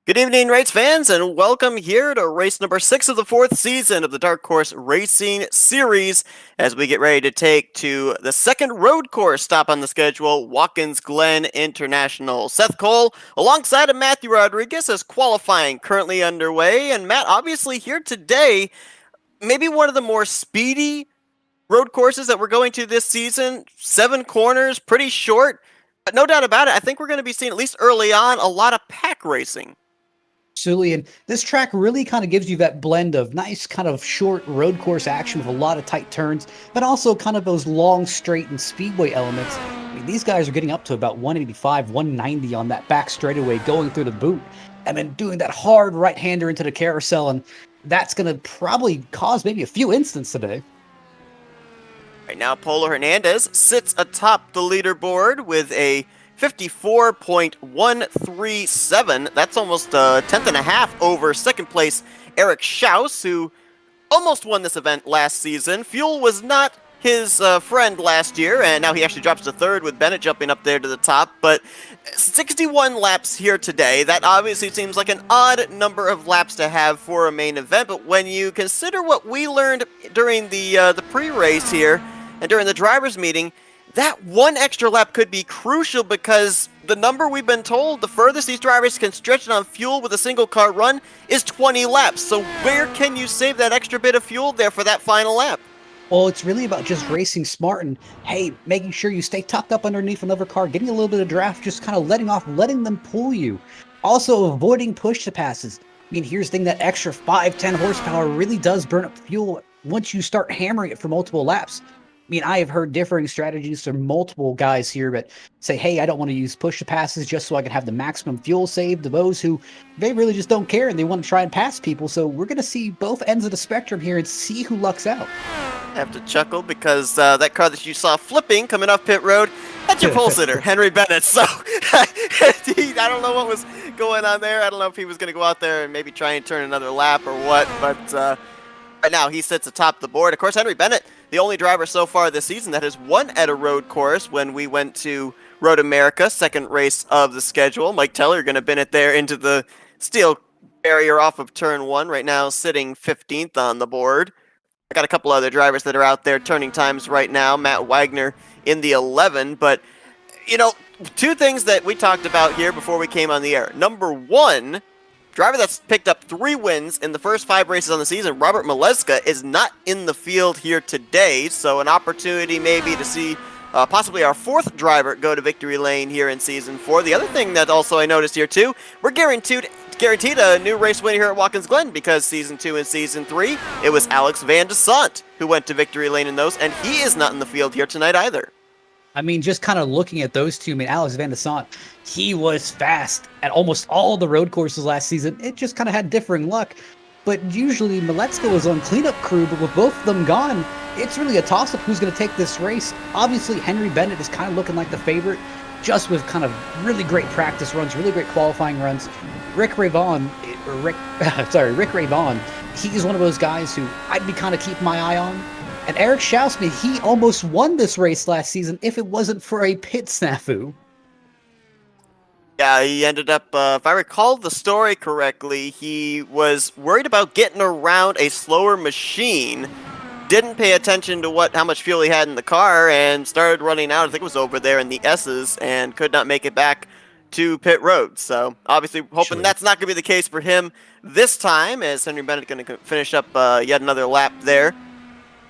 Good evening, race fans, and welcome here to race number 6 of the 4th season of the Dark Course Racing Series as we get ready to take to the second road course stop on the schedule, Watkins Glen International. Seth Cole, alongside of Matthew Rodriguez, as qualifying currently underway, and Matt, obviously here today, maybe one of the more speedy road courses that we're going to this season. 7 corners, pretty short, but no doubt about it, I think we're going to be seeing, at least early on, a lot of pack racing. Absolutely, and this track really kind of gives you that blend of nice kind of short road course action with a lot of tight turns, but also kind of those long straight and speedway elements. I mean, these guys are getting up to about 185, 190 on that back straightaway going through the boot, and then doing that hard right-hander into the carousel, and that's going to probably cause maybe a few incidents today. Right now, Polo Hernandez sits atop the leaderboard with a 54.137. That's almost a tenth and a half over second place Eric Schaus, who almost won this event last season. Fuel was not his friend last year, and now he actually drops to third with Bennett jumping up there to the top. But 61 laps here today. That obviously seems like an odd number of laps to have for a main event, but when you consider what we learned during the pre-race here and during the drivers' meeting, that one extra lap could be crucial because the number we've been told, the furthest these drivers can stretch it on fuel with a single car run is 20 laps. So where can you save that extra bit of fuel there for that final lap? Well, it's really about just racing smart and, hey, making sure you stay tucked up underneath another car, getting a little bit of draft, just kind of letting them pull you. Also, avoiding push-to-passes. I mean, here's the thing, that extra 5-10 horsepower really does burn up fuel once you start hammering it for multiple laps. I mean, I have heard differing strategies from multiple guys here, but say, hey, I don't want to use push-to-passes just so I can have the maximum fuel saved to those who, they really just don't care and they want to try and pass people. So we're going to see both ends of the spectrum here and see who lucks out. I have to chuckle because that car that you saw flipping coming off pit road, that's your pole sitter, Henry Bennett. So I don't know what was going on there. I don't know if he was going to go out there and maybe try and turn another lap or what, but right now he sits atop the board. Of course, Henry Bennett, the only driver so far this season that has won at a road course when we went to Road America, second race of the schedule. Mike Teller going to Bennett there into the steel barrier off of turn 1, right now sitting 15th on the board. I got a couple other drivers that are out there turning times right now. Matt Wagner in the 11, but you know, two things that we talked about here before we came on the air. Number one, driver that's picked up 3 wins in the first 5 races on the season, Robert Maleska, is not in the field here today, so an opportunity maybe to see possibly our 4th driver go to victory lane here in Season 4. The other thing that also I noticed here too, we're guaranteed a new race win here at Watkins Glen because Season 2 and Season 3, it was Alex Van de Sant who went to victory lane in those, and he is not in the field here tonight either. I mean, just kind of looking at those two, I mean, Alex Van de Sant, he was fast at almost all the road courses last season. It just kind of had differing luck. But usually Maletzka was on cleanup crew, but with both of them gone, it's really a toss-up who's going to take this race. Obviously, Henry Bennett is kind of looking like the favorite, just with kind of really great practice runs, really great qualifying runs. Rick Rayvon, he's one of those guys who I'd be kind of keeping my eye on. And Eric Schausman, he almost won this race last season if it wasn't for a pit snafu. Yeah, he ended up, if I recall the story correctly, he was worried about getting around a slower machine, didn't pay attention to how much fuel he had in the car, and started running out, I think it was over there in the S's, and could not make it back to pit road. So, obviously, hoping that's not going to be the case for him this time, as Henry Bennett going to finish up yet another lap there.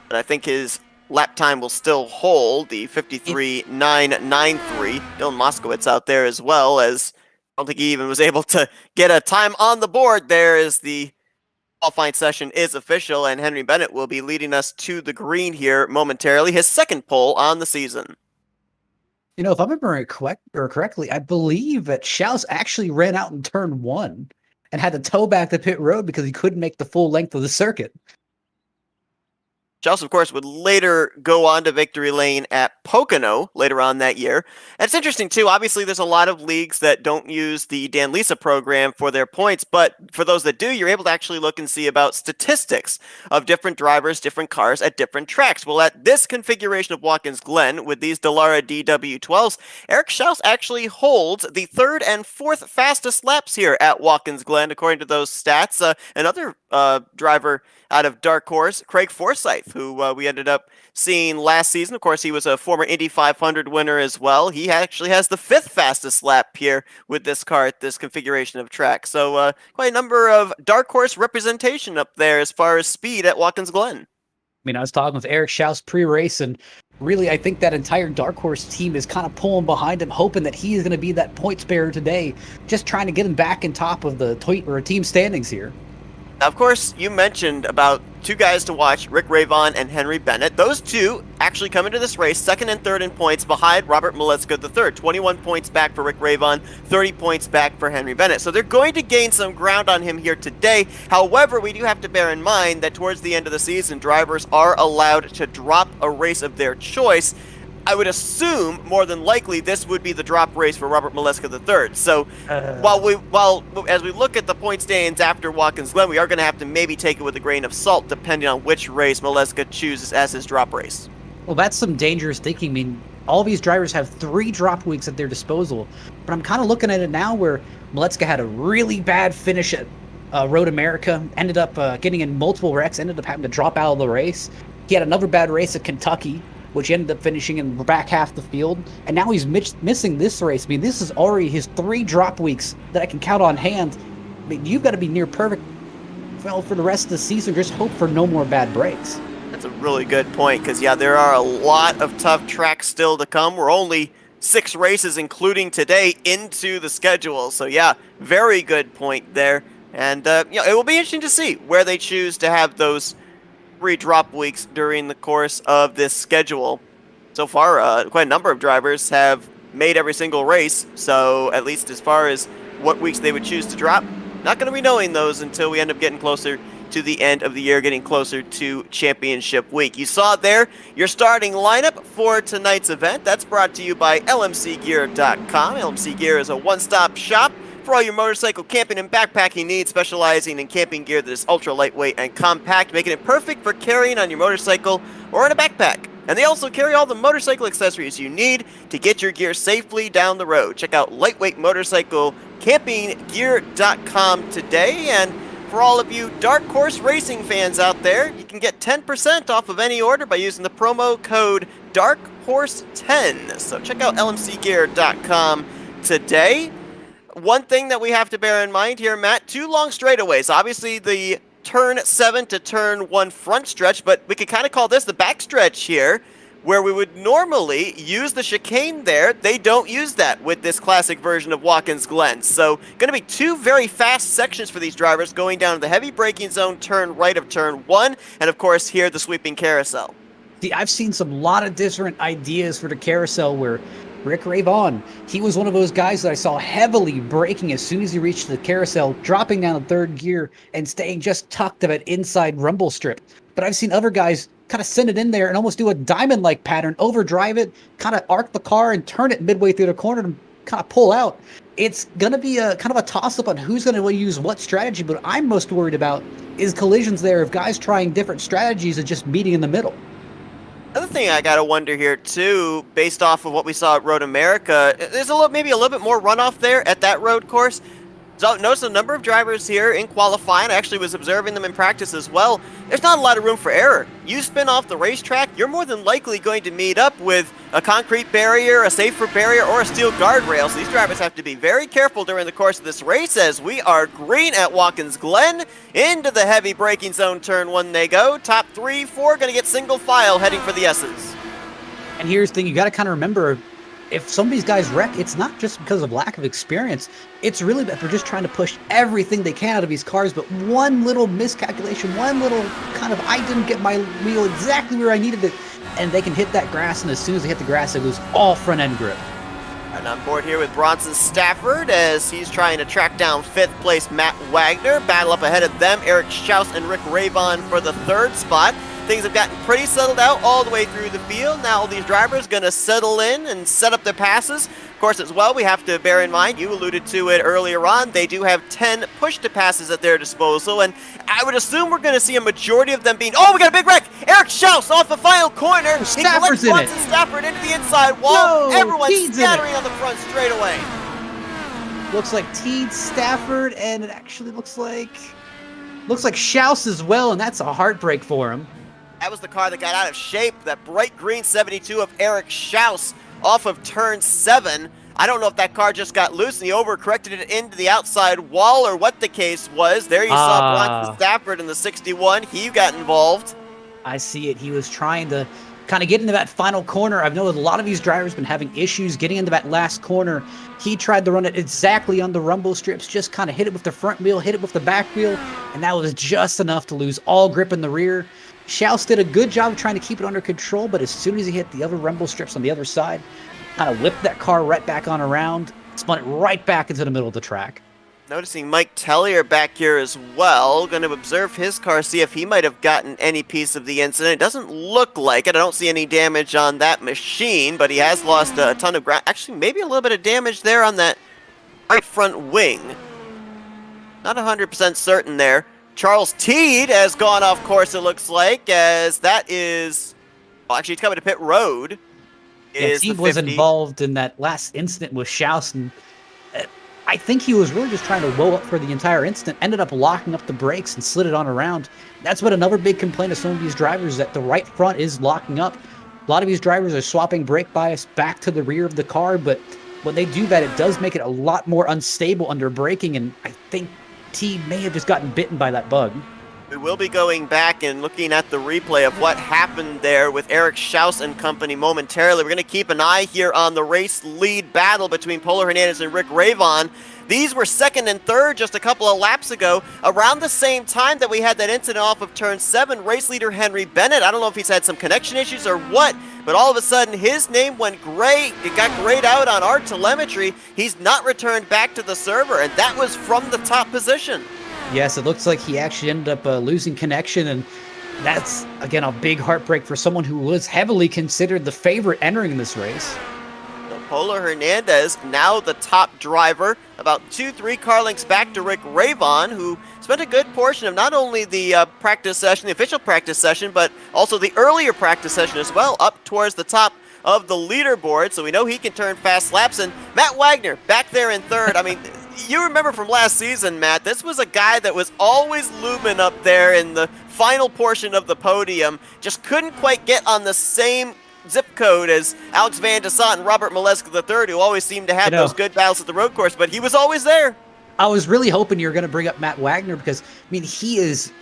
But I think his lap time will still hold, the 53.993. Dylan Moskowitz out there as well, as I don't think he even was able to get a time on the board there as the qualifying session is official, and Henry Bennett will be leading us to the green here momentarily, his 2nd pole on the season. You know, if I remember correctly, I believe that Schaus actually ran out in turn 1 and had to tow back the pit road because he couldn't make the full length of the circuit. Schaus, of course, would later go on to victory lane at Pocono later on that year. And it's interesting, too. Obviously, there's a lot of leagues that don't use the Dan Lisa program for their points, but for those that do, you're able to actually look and see about statistics of different drivers, different cars at different tracks. Well, at this configuration of Watkins Glen, with these Dallara DW12s, Eric Schaus actually holds the third and fourth fastest laps here at Watkins Glen, according to those stats. Another driver out of Dark Horse, Craig Forsyth, who we ended up seeing last season. Of course, he was a former Indy 500 winner as well. He actually has the fifth fastest lap here with this car at this configuration of track. So quite a number of Dark Horse representation up there as far as speed at Watkins Glen. I mean, I was talking with Eric Schaus pre-race, and really, I think that entire Dark Horse team is kind of pulling behind him, hoping that he is going to be that point sparer today, just trying to get him back in top of the team standings here. Now, of course, you mentioned about two guys to watch, Rick Ravon and Henry Bennett. Those two actually come into this race second and third in points behind Robert Milewska III. 21 points back for Rick Ravon, 30 points back for Henry Bennett. So they're going to gain some ground on him here today. However, we do have to bear in mind that towards the end of the season, drivers are allowed to drop a race of their choice. I would assume, more than likely, this would be the drop race for Robert Milewska III. So, while as we look at the point standings after Watkins Glen, we are going to have to maybe take it with a grain of salt, depending on which race Milewska chooses as his drop race. Well, that's some dangerous thinking. I mean, all these drivers have 3 drop weeks at their disposal, but I'm kind of looking at it now where Milewska had a really bad finish at Road America, ended up getting in multiple wrecks, ended up having to drop out of the race. He had another bad race at Kentucky, which ended up finishing in the back half of the field. And now he's missing this race. I mean, this is already his 3 drop weeks that I can count on hand. I mean, you've got to be near perfect for the rest of the season. Just hope for no more bad breaks. That's a really good point, because, yeah, there are a lot of tough tracks still to come. We're only 6 races, including today, into the schedule. So, yeah, very good point there. And, it will be interesting to see where they choose to have those 3 drop weeks during the course of this schedule. So far, quite a number of drivers have made every single race, so at least as far as what weeks they would choose to drop, not going to be knowing those until we end up getting closer to the end of the year, getting closer to championship week. You saw there your starting lineup for tonight's event. That's brought to you by LMCgear.com. LMC Gear is a one-stop shop for all your motorcycle camping and backpacking needs, specializing in camping gear that is ultra lightweight and compact, making it perfect for carrying on your motorcycle or in a backpack. And they also carry all the motorcycle accessories you need to get your gear safely down the road. Check out lightweight motorcycle campinggear.com today. And for all of you Dark Horse racing fans out there, you can get 10% off of any order by using the promo code DARKHORSE10. So check out lmcgear.com today. One thing that we have to bear in mind here, Matt, 2 long straightaways. Obviously, the turn 7 to turn 1 front stretch, but we could kind of call this the back stretch here, where we would normally use the chicane there. They don't use that with this classic version of Watkins Glen. So, going to be 2 very fast sections for these drivers going down to the heavy braking zone, turn right of turn 1, and of course here, the sweeping carousel. See, I've seen some lot of different ideas for the carousel where Rick Ravon, he was one of those guys that I saw heavily braking as soon as he reached the carousel, dropping down to 3rd gear and staying just tucked of an inside rumble strip. But I've seen other guys kind of send it in there and almost do a diamond-like pattern, overdrive it, kind of arc the car and turn it midway through the corner and kind of pull out. It's going to be a kind of a toss-up on who's going to use what strategy, but I'm most worried about is collisions there of guys trying different strategies and just meeting in the middle. Another thing I gotta wonder here too, based off of what we saw at Road America, there's maybe a little bit more runoff there at that road course. So notice a number of drivers here in qualifying. I actually was observing them in practice as well. There's not a lot of room for error. You spin off the racetrack, you're more than likely going to meet up with a concrete barrier, a safer barrier, or a steel guardrail. So these drivers have to be very careful during the course of this race as we are green at Watkins Glen. Into the heavy braking zone, turn 1 they go. Top 3, 4 going to get single file heading for the S's. And here's the thing, you got to kind of remember, if some of these guys wreck, it's not just because of lack of experience. It's really that they're just trying to push everything they can out of these cars, but one little miscalculation, one little kind of, I didn't get my wheel exactly where I needed it, and they can hit that grass, and as soon as they hit the grass, it goes all front-end grip. And on board here with Bronson Stafford as he's trying to track down 5th place Matt Wagner. Battle up ahead of them, Eric Schaus and Rick Ravon for the 3rd spot. things have gotten pretty settled out all the way through the field. Now all these drivers going to settle in and set up their passes. Of course, as well, we have to bear in mind, you alluded to it earlier on, they do have 10 push-to-passes at their disposal, and I would assume we're going to see a majority of them being... Oh, we got a big wreck! Eric Schaus off the final corner! He collects Watson Stafford into the inside wall. Everyone's scattering on the front straightaway. Looks like Teed, Stafford, and it actually looks like Schaus as well, and that's a heartbreak for him. That was the car that got out of shape, that bright green 72 of Eric Schaus off of turn 7. I don't know if that car just got loose and he overcorrected it into the outside wall or what the case was. There you saw Bronson Stafford in the 61. He got involved. I see it. He was trying to kind of get into that final corner. I've known a lot of these drivers been having issues getting into that last corner. He tried to run it exactly on the rumble strips, just kind of hit it with the front wheel, hit it with the back wheel, and that was just enough to lose all grip in the rear. Schaus did a good job of trying to keep it under control, but as soon as he hit the other rumble strips on the other side, kind of whipped that car right back on around, spun it right back into the middle of the track. Noticing Mike Tellier back here as well. Going to observe his car, see if he might have gotten any piece of the incident. It doesn't look like it. I don't see any damage on that machine, but he has lost a ton of ground. Actually, maybe a little bit of damage there on that right front wing. Not 100% certain there. Charles Teed has gone off course, it looks like, as that is... Well, actually, he's coming to pit road. Yeah, Teed was involved in that last incident with Schaus, and I think he was really just trying to woe up for the entire incident, ended up locking up the brakes and slid it on around. That's what another big complaint of some of these drivers, that the right front is locking up. A lot of these drivers are swapping brake bias back to the rear of the car, but when they do that, it does make it a lot more unstable under braking, and I think T may have just gotten bitten by that bug. We will be going back and looking at the replay of what happened there with Eric Schaus and company momentarily. We're going to keep an eye here on the race lead battle between Polo Hernandez and Rick Ravon. These were second and third just a couple of laps ago. Around the same time that we had that incident off of turn 7, race leader Henry Bennett, I don't know if he's had some connection issues or what, but all of a sudden his name went gray. It got grayed out on our telemetry. He's not returned back to the server, and that was from the top position. Yes, it looks like he actually ended up losing connection, and that's, again, a big heartbreak for someone who was heavily considered the favorite entering this race. Polo Hernandez, now the top driver, about 2-3 car lengths back to Rick Ravon, who spent a good portion of not only the practice session, the official practice session, but also the earlier practice session as well, up towards the top of the leaderboard, so we know he can turn fast laps. And Matt Wagner, back there in third. I mean, you remember from last season, Matt, this was a guy that was always looming up there in the final portion of the podium, just couldn't quite get on the same zip code as Alex Van de Sant and Robert Molesky III, who always seemed to have those good battles at the road course, but he was always there. I was really hoping you were going to bring up Matt Wagner, because, I mean, he's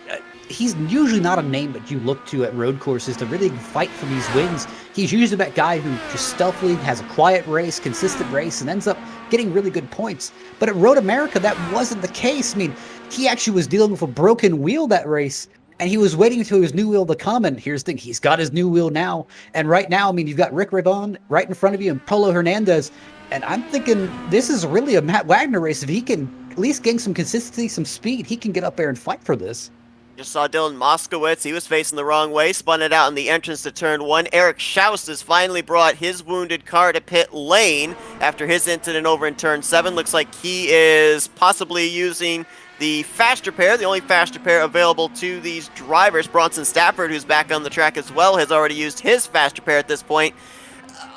usually not a name that you look to at road courses to really fight for these wins. He's usually that guy who just stealthily has a quiet race, consistent race, and ends up getting really good points. But at Road America, that wasn't the case. I mean, he actually was dealing with a broken wheel that race, and he was waiting until his new wheel to come, and here's the thing, he's got his new wheel now. And right now, I mean, you've got Rick Ravon right in front of you and Polo Hernandez, and I'm thinking this is really a Matt Wagner race. If he can at least gain some consistency, some speed, he can get up there and fight for this. Just saw Dylan Moskowitz. He was facing the wrong way, spun it out in the entrance to turn 1. Eric Schaus has finally brought his wounded car to pit lane after his incident over in turn 7. Looks like he is possibly using the fast repair, the only fast repair available to these drivers. Bronson Stafford, who's back on the track as well, has already used his fast repair at this point.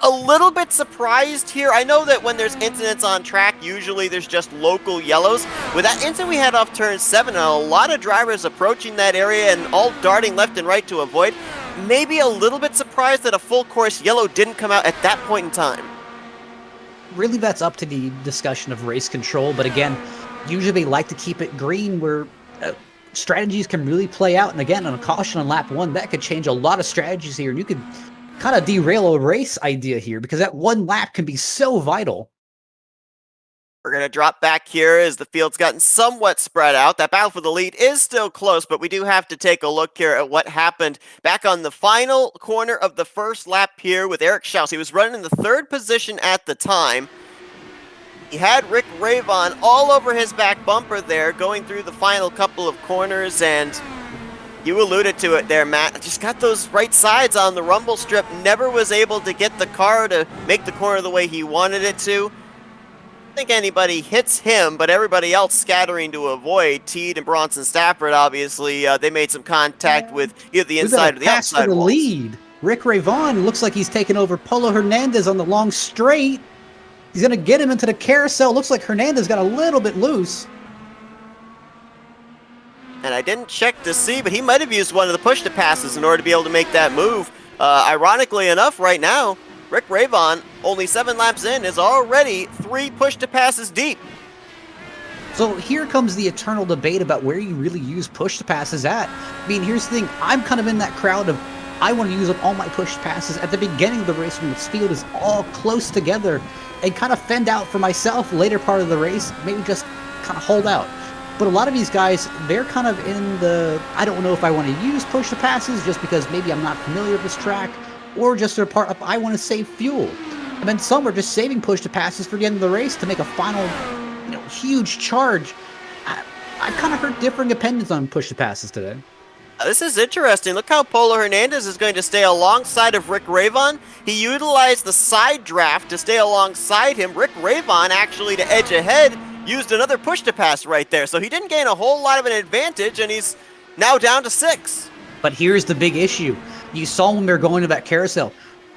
A little bit surprised here. I know that when there's incidents on track, usually there's just local yellows. With that incident we had off turn 7, and a lot of drivers approaching that area and all darting left and right to avoid, maybe a little bit surprised that a full course yellow didn't come out at that point in time. Really, that's up to the discussion of race control, but again, usually they like to keep it green where strategies can really play out. And again, on a caution on lap 1, that could change a lot of strategies here, and you could kind of derail a race idea here, because that one lap can be so vital. We're going to drop back here as the field's gotten somewhat spread out. That battle for the lead is still close, but we do have to take a look here at what happened back on the final corner of the first lap here with Eric Schaus. He was running in the 3rd position at the time. He had Rick Ravon all over his back bumper there, going through the final couple of corners, and You alluded to it there, Matt. Just got those right sides on the rumble strip. Never was able to get the car to make the corner the way he wanted it to. I think anybody hits him, but everybody else scattering to avoid. Teed and Bronson Stafford, obviously, they made some contact with either the inside or the pass outside for the walls. lead. Rick Rayvon looks like he's taken over Polo Hernandez on the long straight. He's going to get him into the carousel. Looks like Hernandez got a little bit loose. And I didn't check to see, but he might have used one of the push-to-passes in order to be able to make that move. Ironically enough, right now, Rick Rayvon, only 7 laps in, is already 3 push-to-passes deep. So here comes the eternal debate about where you really use push-to-passes at. I mean, here's the thing. I'm kind of in that crowd of I want to use up all my push-passes at the beginning of the race when this field is all close together and kind of fend out for myself later part of the race, maybe just kind of hold out. But a lot of these guys, they're kind of in the, I don't know if I want to use push-to-passes just because maybe I'm not familiar with this track, or just they're part of, I want to save fuel. And then some are just saving push-to-passes for the end of the race to make a final, huge charge. I kind of heard differing opinions on push-to-passes today. This is interesting. Look how Polo Hernandez is going to stay alongside of Rick Rayvon. He utilized the side draft to stay alongside him. Rick Rayvon, actually, to edge ahead, used another push-to-pass right there. So he didn't gain a whole lot of an advantage, and he's now down to 6. But here's the big issue. You saw when they were going to that carousel.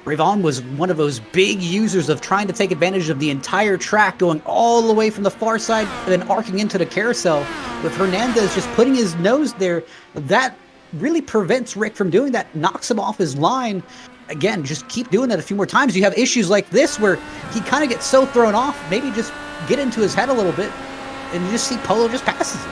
Rayvon was one of those big users of trying to take advantage of the entire track, going all the way from the far side and then arcing into the carousel. With Hernandez just putting his nose there, that really prevents Rick from doing that, knocks him off his line. Again, just keep doing that a few more times. You have issues like this where he kind of gets so thrown off, maybe just get into his head a little bit, and you just see Polo just passes him.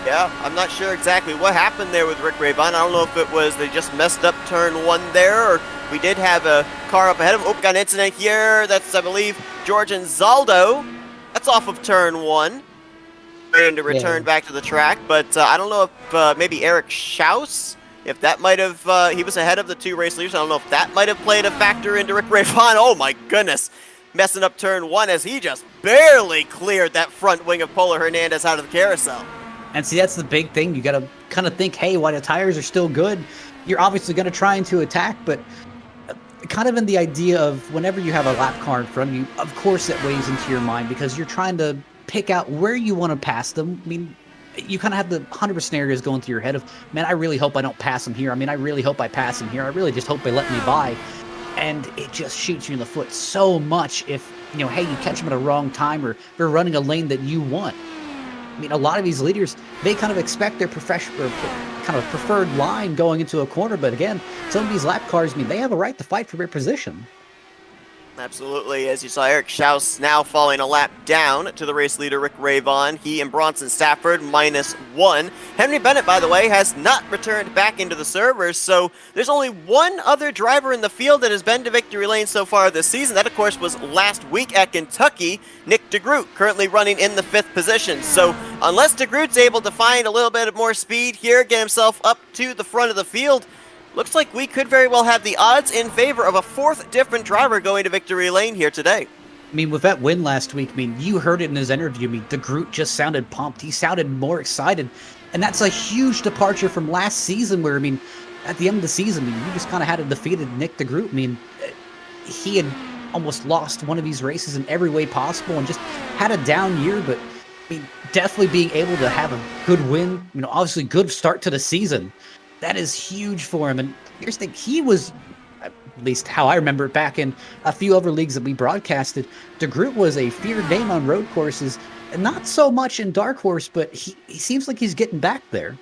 Yeah, I'm not sure exactly what happened there with Rick Rayvon. I don't know if it was they just messed up turn 1 there, or we did have a car up ahead of him. Oh, we got an incident here. That's, I believe, George and Zaldo. That's off of turn 1. Waiting to return back to the track, but I don't know if maybe Eric Schaus, if that might have, he was ahead of the 2 race leaders. I don't know if that might have played a factor into Rick Rayvon. Oh my goodness, messing up turn 1 as he just barely cleared that front wing of Polo Hernandez out of the carousel. And see, that's the big thing. You got to kind of think, hey, while the tires are still good, you're obviously going to try to attack, but kind of in the idea of whenever you have a lap car in front of you, of course that weighs into your mind because you're trying to pick out where you want to pass them. I mean, you kind of have the 100% scenarios going through your head of, man, I really hope I don't pass him here. I mean, I really hope I pass him here. I really just hope they let me by. And it just shoots you in the foot so much if, hey, you catch them at a wrong time or they're running a lane that you want. I mean, a lot of these leaders, they kind of expect their kind of preferred line going into a corner. But again, some of these lap cars, I mean, they have a right to fight for their position. Absolutely. As you saw, Eric Schaus now falling a lap down to the race leader, Rick Rayvon. He and Bronson Stafford -1. Henry Bennett, by the way, has not returned back into the servers, so there's only one other driver in the field that has been to victory lane so far this season. That, of course, was last week at Kentucky. Nick DeGroot, currently running in the 5th position. So unless DeGroot's able to find a little bit more speed here, get himself up to the front of the field, looks like we could very well have the odds in favor of a 4th different driver going to victory lane here today. I mean, with that win last week, I mean, you heard it in his interview. I mean, DeGroot just sounded pumped. He sounded more excited. And that's a huge departure from last season where, I mean, at the end of the season, I mean, you just kind of had a defeated Nick DeGroot. I mean, he had almost lost one of these races in every way possible and just had a down year. But, I mean, definitely being able to have a good win, obviously good start to the season. That is huge for him. And here's the thing, he was, at least how I remember it back in a few other leagues that we broadcasted, DeGroot was a feared name on road courses, and not so much in Dark Horse, but he seems like he's getting back there.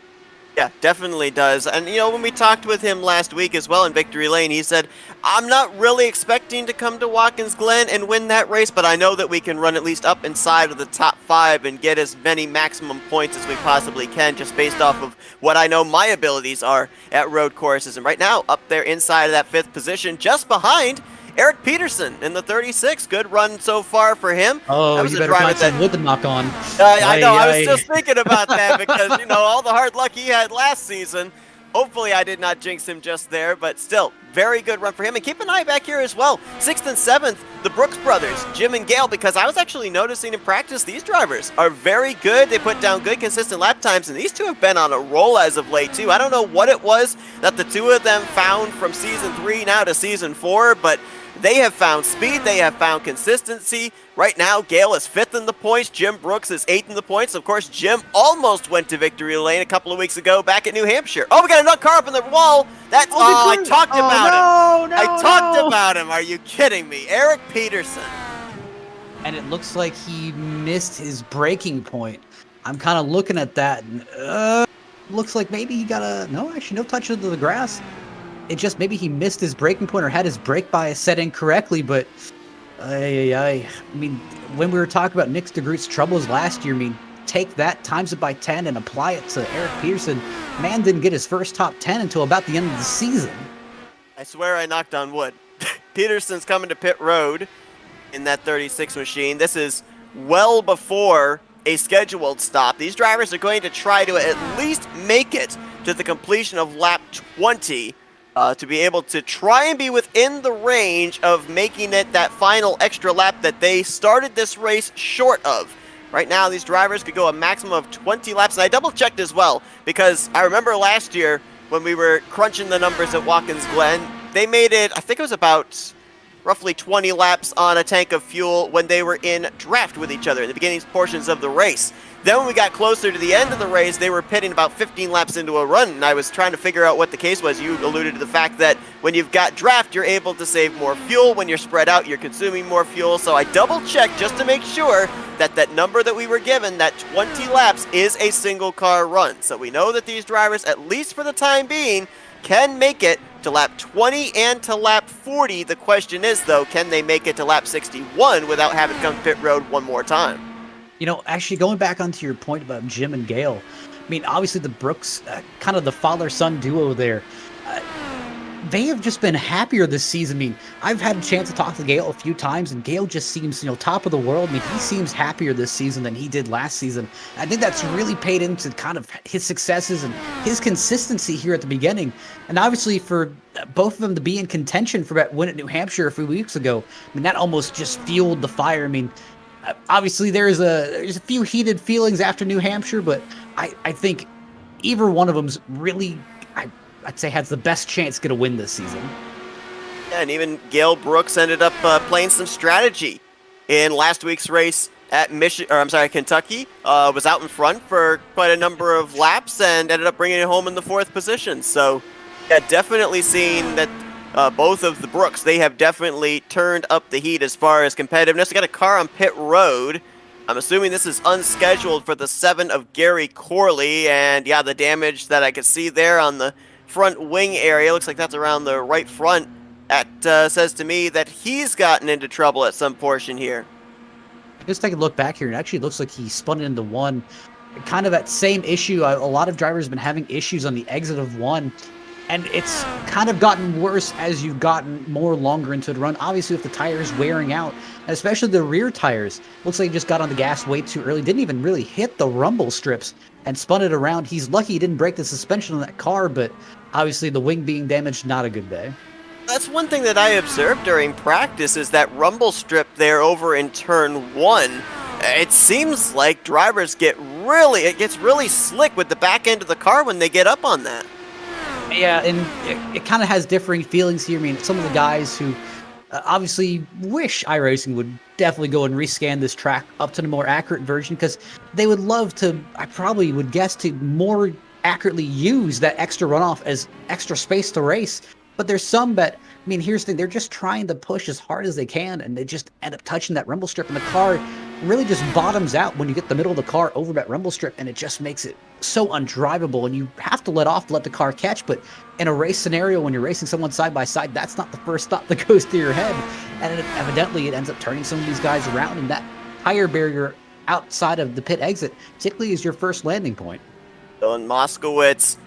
Yeah, definitely does. And, when we talked with him last week as well in Victory Lane, he said, I'm not really expecting to come to Watkins Glen and win that race, but I know that we can run at least up inside of the top 5 and get as many maximum points as we possibly can just based off of what I know my abilities are at road courses. And right now, up there inside of that 5th position, just behind Eric Peterson in the 36. Good run so far for him. Oh, you better find some wood to knock on. I know. I was just thinking about that because, all the hard luck he had last season. Hopefully I did not jinx him just there, but still, very good run for him. And keep an eye back here as well. 6th and 7th, the Brooks brothers, Jim and Gale, because I was actually noticing in practice these drivers are very good. They put down good, consistent lap times, and these two have been on a roll as of late, too. I don't know what it was that the two of them found from Season 3 now to Season 4, but they have found speed, they have found consistency. Right now, Gale is 5th in the points, Jim Brooks is 8th in the points. Of course, Jim almost went to victory lane a couple of weeks ago back at New Hampshire. Oh, we got another car up in the wall. That's, I talked about him. I talked about him. Are you kidding me? Eric Peterson. And it looks like he missed his braking point. I'm kind of looking at that, and looks like maybe he got no touch of the grass. It just maybe he missed his braking point or had his brake bias set incorrectly, but I mean, when we were talking about Nick DeGroot's troubles last year, I mean, take that, times it by 10, and apply it to Eric Peterson. Man didn't get his first top 10 until about the end of the season. I swear I knocked on wood. Peterson's coming to pit road in that 36 machine. This is well before a scheduled stop. These drivers are going to try to at least make it to the completion of lap 20. To be able to try and be within the range of making it that final extra lap that they started this race short of. Right now, these drivers could go a maximum of 20 laps, and I double-checked as well, because I remember last year when we were crunching the numbers at Watkins Glen, they made it, I think it was about roughly 20 laps on a tank of fuel when they were in draft with each other in the beginning portions of the race. Then when we got closer to the end of the race, they were pitting about 15 laps into a run, and I was trying to figure out what the case was. You alluded to the fact that when you've got draft, you're able to save more fuel. When you're spread out, you're consuming more fuel. So I double-checked just to make sure that that number that we were given, that 20 laps, is a single-car run. So we know that these drivers, at least for the time being, can make it to lap 20 and to lap 40. The question is, though, can they make it to lap 61 without having to come to pit road one more time? You know, actually, going back onto your point about Jim and Gale, I mean, obviously the Brooks, kind of the father-son duo there, they have just been happier this season. I mean, I've had a chance to talk to Gale a few times, and Gale just seems, top of the world. I mean, he seems happier this season than he did last season. I think that's really paid into kind of his successes and his consistency here at the beginning. And obviously for both of them to be in contention for that win at New Hampshire a few weeks ago, I mean, that almost just fueled the fire. I mean, obviously there's a few heated feelings after New Hampshire, but I think either one of them's really, I'd say, has the best chance to get a win this season. Yeah, and even Gale Brooks ended up playing some strategy in last week's race at Kentucky. Was out in front for quite a number of laps and ended up bringing it home in the 4th position. So, yeah, definitely seeing that both of the Brooks, they have definitely turned up the heat as far as competitiveness. We got a car on pit road. I'm assuming this is unscheduled for the 7 of Gary Corley, and yeah, the damage that I could see there on the front wing area, looks like that's around the right front. That says to me that he's gotten into trouble at some portion here. Just take a look back here, and it actually looks like he spun into 1. Kind of that same issue. A lot of drivers have been having issues on the exit of 1. And it's kind of gotten worse as you've gotten more longer into the run. Obviously, with the tires wearing out, especially the rear tires. Looks like he just got on the gas way too early. Didn't even really hit the rumble strips and spun it around. He's lucky he didn't break the suspension on that car, but obviously the wing being damaged, not a good day. That's one thing that I observed during practice is that rumble strip there over in turn 1. It seems like drivers it gets really slick with the back end of the car when they get up on that. Yeah, and it kind of has differing feelings here. I mean, some of the guys who obviously wish iRacing would definitely go and rescan this track up to the more accurate version, because they would love to, I probably would guess, to more accurately use that extra runoff as extra space to race. But there's some that, I mean, here's the thing, they're just trying to push as hard as they can, and they just end up touching that rumble strip, and the car really just bottoms out when you get the middle of the car over that rumble strip, and it just makes it so undrivable, and you have to let off to let the car catch. But in a race scenario, when you're racing someone side by side, that's not the first thought that goes through your head, and evidently it ends up turning some of these guys around, and that tire barrier outside of the pit exit typically is your first landing point. Dylan Moskowitz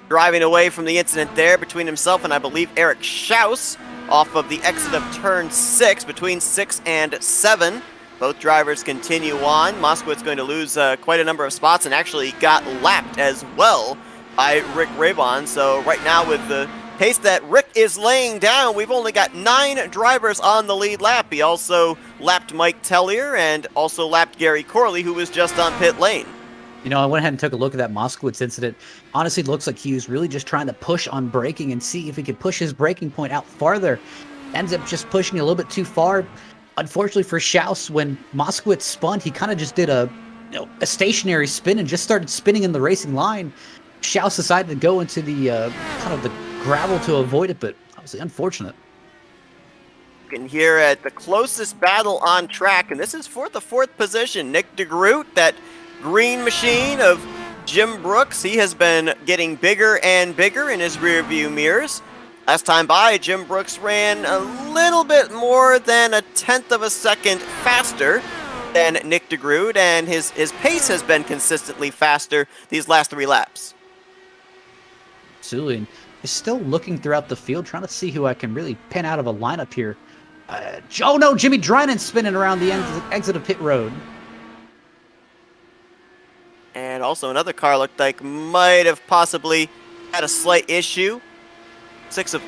driving away from the incident there between himself and I believe Eric Schaus off of the exit of turn 6 between 6 and 7. Both drivers continue on. Moskowitz going to lose quite a number of spots and actually got lapped as well by Rick Rabon. So right now with the pace that Rick is laying down, we've only got 9 drivers on the lead lap. He also lapped Mike Tellier and also lapped Gary Corley, who was just on pit lane. You know, I went ahead and took a look at that Moskowitz incident. Honestly, it looks like he was really just trying to push on braking and see if he could push his braking point out farther. Ends up just pushing a little bit too far. Unfortunately for Schaus, when Moskowitz spun, he kind of just did a stationary spin and just started spinning in the racing line. Schaus decided to go into the kind of the gravel to avoid it, but obviously unfortunate. And here at the closest battle on track, and this is for the 4th position, Nick DeGroot, that green machine of Jim Brooks. He has been getting bigger and bigger in his rear view mirrors. Last time by, Jim Brooks ran a little bit more than 1/10 of a second faster than Nick DeGroot, and his pace has been consistently faster these last 3 laps. Absolutely. And he's still looking throughout the field, trying to see who I can really pin out of a lineup here. Oh no, Jimmy Drynan spinning around the exit of pit road. And also another car looked like might have possibly had a slight issue. 6 of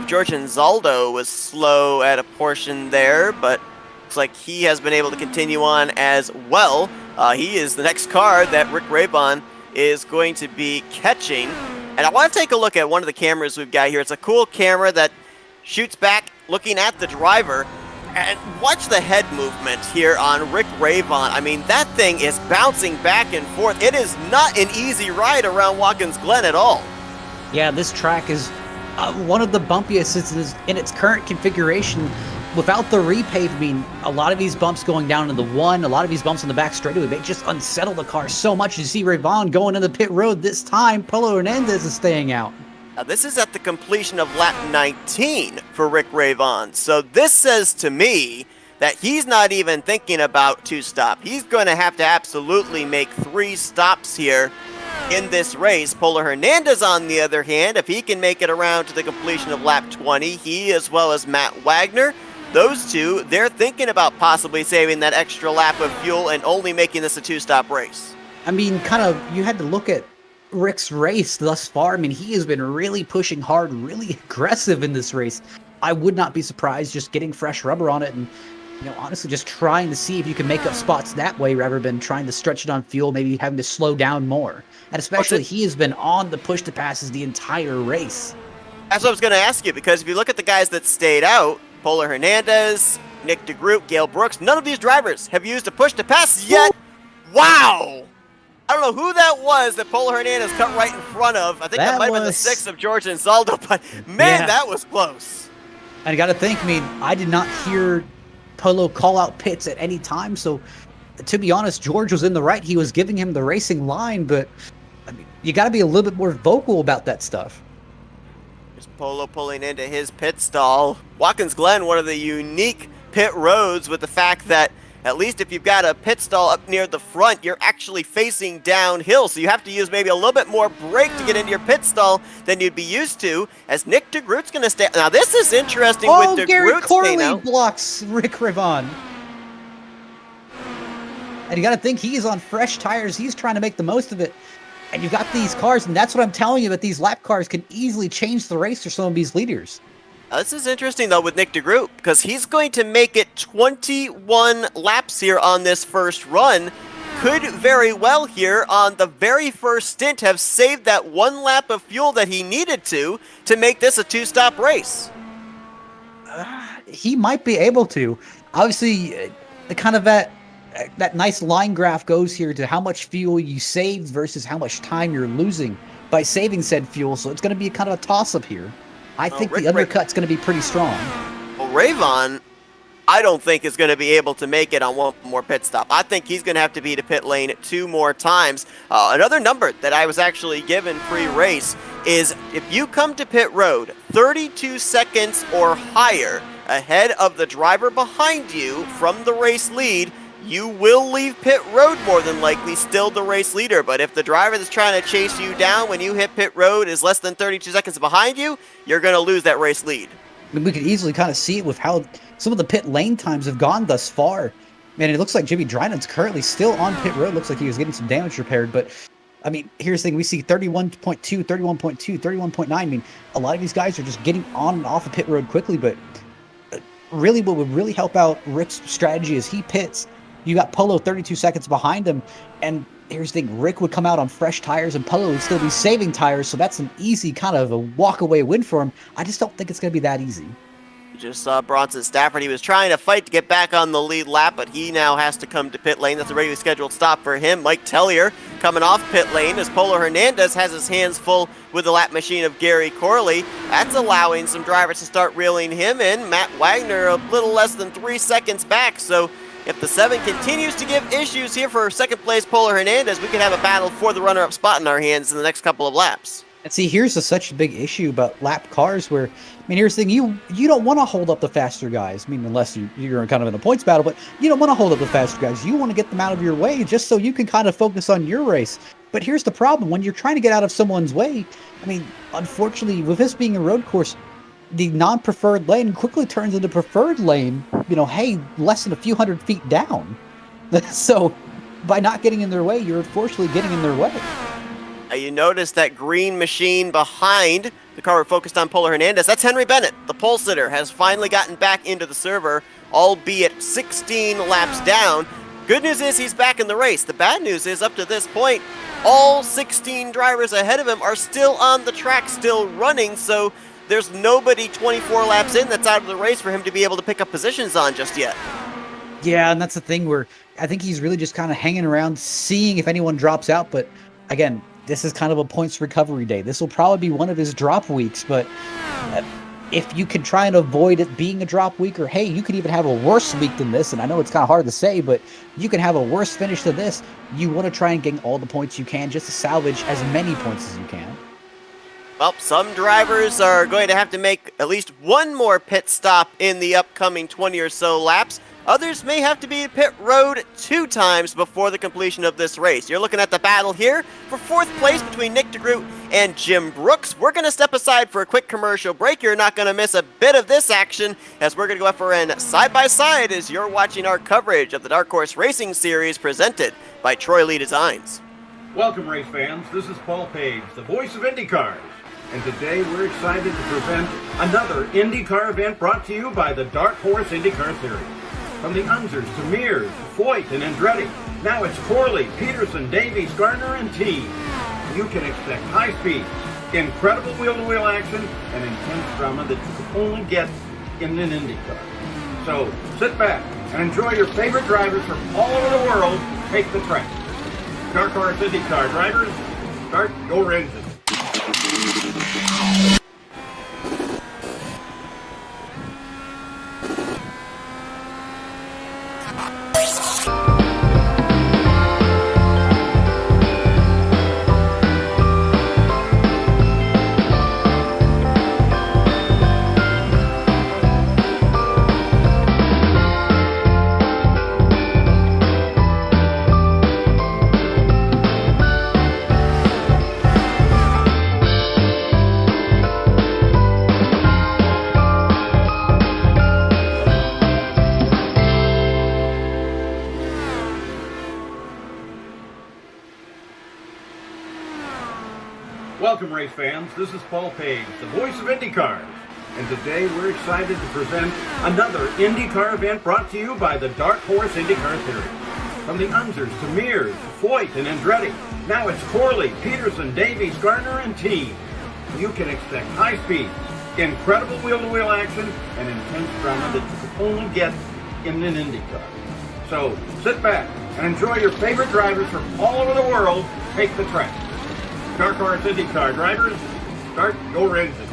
George Anzaldo was slow at a portion there, but looks like he has been able to continue on as well. He is the next car that Rick Rabon is going to be catching. And I want to take a look at one of the cameras we've got here. It's a cool camera that shoots back looking at the driver. And watch the head movement here on Rick Rabon. I mean, that thing is bouncing back and forth. It is not an easy ride around Watkins Glen at all. Yeah, this track is one of the bumpiest in its current configuration. Without the repave, I mean, a lot of these bumps going down into the 1, a lot of these bumps on the back straightaway, they just unsettle the car so much. You see Rabon going into pit road this time. Polo Hernandez is staying out. Now, this is at the completion of lap 19 for Rick Rabon. So this says to me that he's not even thinking about 2-stop. He's going to have to absolutely make 3 stops here in this race. Polo Hernandez, on the other hand, if he can make it around to the completion of lap 20, he as well as Matt Wagner, those two, they're thinking about possibly saving that extra lap of fuel and only making this a 2-stop race. I mean, kind of, you had to look at Rick's race thus far. I mean, he has been really pushing hard, really aggressive in this race. I would not be surprised just getting fresh rubber on it and, honestly just trying to see if you can make up spots that way rather than trying to stretch it on fuel, maybe having to slow down more. And especially he has been on the push to passes the entire race. That's what I was going to ask you, because if you look at the guys that stayed out, Polo Hernandez, Nick DeGroot, Gale Brooks, none of these drivers have used a push to pass yet. Wow! I don't know who that was that Polo Hernandez cut right in front of. I think that might have been the 6 of George Anzaldo, but man, that was close. And I got to think, I mean, I did not hear Polo call out pits at any time, so to be honest, George was in the right. He was giving him the racing line, but I mean, you got to be a little bit more vocal about that stuff. There's Polo pulling into his pit stall. Watkins Glen, one of the unique pit roads with the fact that at least if you've got a pit stall up near the front, you're actually facing downhill, so you have to use maybe a little bit more brake to get into your pit stall than you'd be used to, as Nick DeGroot's going to stay. Now, this is interesting with DeGroot Gary Corley staying out. Blocks Rick Rabon. And you got to think, he is on fresh tires. He's trying to make the most of it. And you've got these cars, and that's what I'm telling you, that these lap cars can easily change the race for some of these leaders. Now, this is interesting, though, with Nick DeGroot, because he's going to make it 21 laps here on this first run. Could very well here on the very first stint have saved that 1 lap of fuel that he needed to make this a 2-stop race. He might be able to. Obviously, the kind of that nice line graph goes here to how much fuel you saved versus how much time you're losing by saving said fuel, so it's going to be kind of a toss-up here. I think the undercut's going to be pretty strong. Well, Rabon, I don't think is going to be able to make it on 1 more pit stop. I think he's going to have to be to pit lane 2 more times. Another number that I was actually given pre-race is if you come to pit road 32 seconds or higher ahead of the driver behind you from the race lead, you will leave pit road more than likely still the race leader. But if the driver that's trying to chase you down when you hit pit road is less than 32 seconds behind you, you're going to lose that race lead. I mean, we could easily kind of see it with how some of the pit lane times have gone thus far. Man, it looks like Jimmy Drynan's currently still on pit road. Looks like he was getting some damage repaired, but I mean, here's the thing. We see 31.2, 31.2, 31.9. I mean, a lot of these guys are just getting on and off of pit road quickly, but really what would really help out Rick's strategy is he pits. You got Polo 32 seconds behind him, and here's the thing. Rick would come out on fresh tires, and Polo would still be saving tires, so that's an easy kind of a walk-away win for him. I just don't think it's going to be that easy. You just saw Bronson Stafford. He was trying to fight to get back on the lead lap, but he now has to come to pit lane. That's a regularly scheduled stop for him. Mike Tellier coming off pit lane as Polo Hernandez has his hands full with the lap machine of Gary Corley. That's allowing some drivers to start reeling him in. Matt Wagner a little less than 3 seconds back, so if the 7 continues to give issues here for second place Polo Hernandez, we could have a battle for the runner-up spot in our hands in the next couple of laps. And see, here's such a big issue about lap cars where, I mean, here's the thing, you don't want to hold up the faster guys. I mean, unless you're kind of in a points battle, but you don't want to hold up the faster guys. You want to get them out of your way just so you can kind of focus on your race. But here's the problem. When you're trying to get out of someone's way, I mean, unfortunately, with this being a road course, the non-preferred lane quickly turns into preferred lane, hey, less than a few hundred feet down. So by not getting in their way, you're unfortunately getting in their way. You notice that green machine behind the car we're focused on, Polo Hernandez. That's Henry Bennett. The pole sitter has finally gotten back into the server, albeit 16 laps down. Good news is he's back in the race. The bad news is up to this point, all 16 drivers ahead of him are still on the track, still running, so there's nobody 24 laps in that's out of the race for him to be able to pick up positions on just yet. Yeah, and that's the thing where I think he's really just kind of hanging around, seeing if anyone drops out, but again, this is kind of a points recovery day. This will probably be one of his drop weeks, but if you can try and avoid it being a drop week, or hey, you could even have a worse week than this, and I know it's kind of hard to say, but you can have a worse finish than this, you want to try and gain all the points you can just to salvage as many points as you can. Well, some drivers are going to have to make at least one more pit stop in the upcoming 20 or so laps. Others may have to be at pit road 2 times before the completion of this race. You're looking at the battle here for 4th place between Nick DeGroot and Jim Brooks. We're going to step aside for a quick commercial break. You're not going to miss a bit of this action as we're going to go up for an side-by-side as you're watching our coverage of the Dark Horse Racing Series presented by Troy Lee Designs. Welcome, race fans. This is Paul Page, the voice of IndyCars. And today we're excited to present another IndyCar event brought to you by the Dark Horse IndyCar Series. From the Unzers to Mears, Foyt, and Andretti, now it's Corley, Peterson, Davies, Gardner, and T. You can expect high speeds, incredible wheel-to-wheel action, and intense drama that you can only get in an IndyCar. So sit back and enjoy your favorite drivers from all over the world take the track. Dark Horse IndyCar drivers, start your engine. Welcome, race fans. This is Paul Page, the voice of IndyCars. And today we're excited to present another IndyCar event brought to you by the Dark Horse IndyCar Series. From the Unzers to Mears, Foyt, and Andretti, now it's Corley, Peterson, Davies, Gardner, and T. You can expect high speeds, incredible wheel-to-wheel action, and intense drama that you can only get in an IndyCar. So sit back and enjoy your favorite drivers from all over the world take the track. Dark Horse IndyCar drivers, start your engine.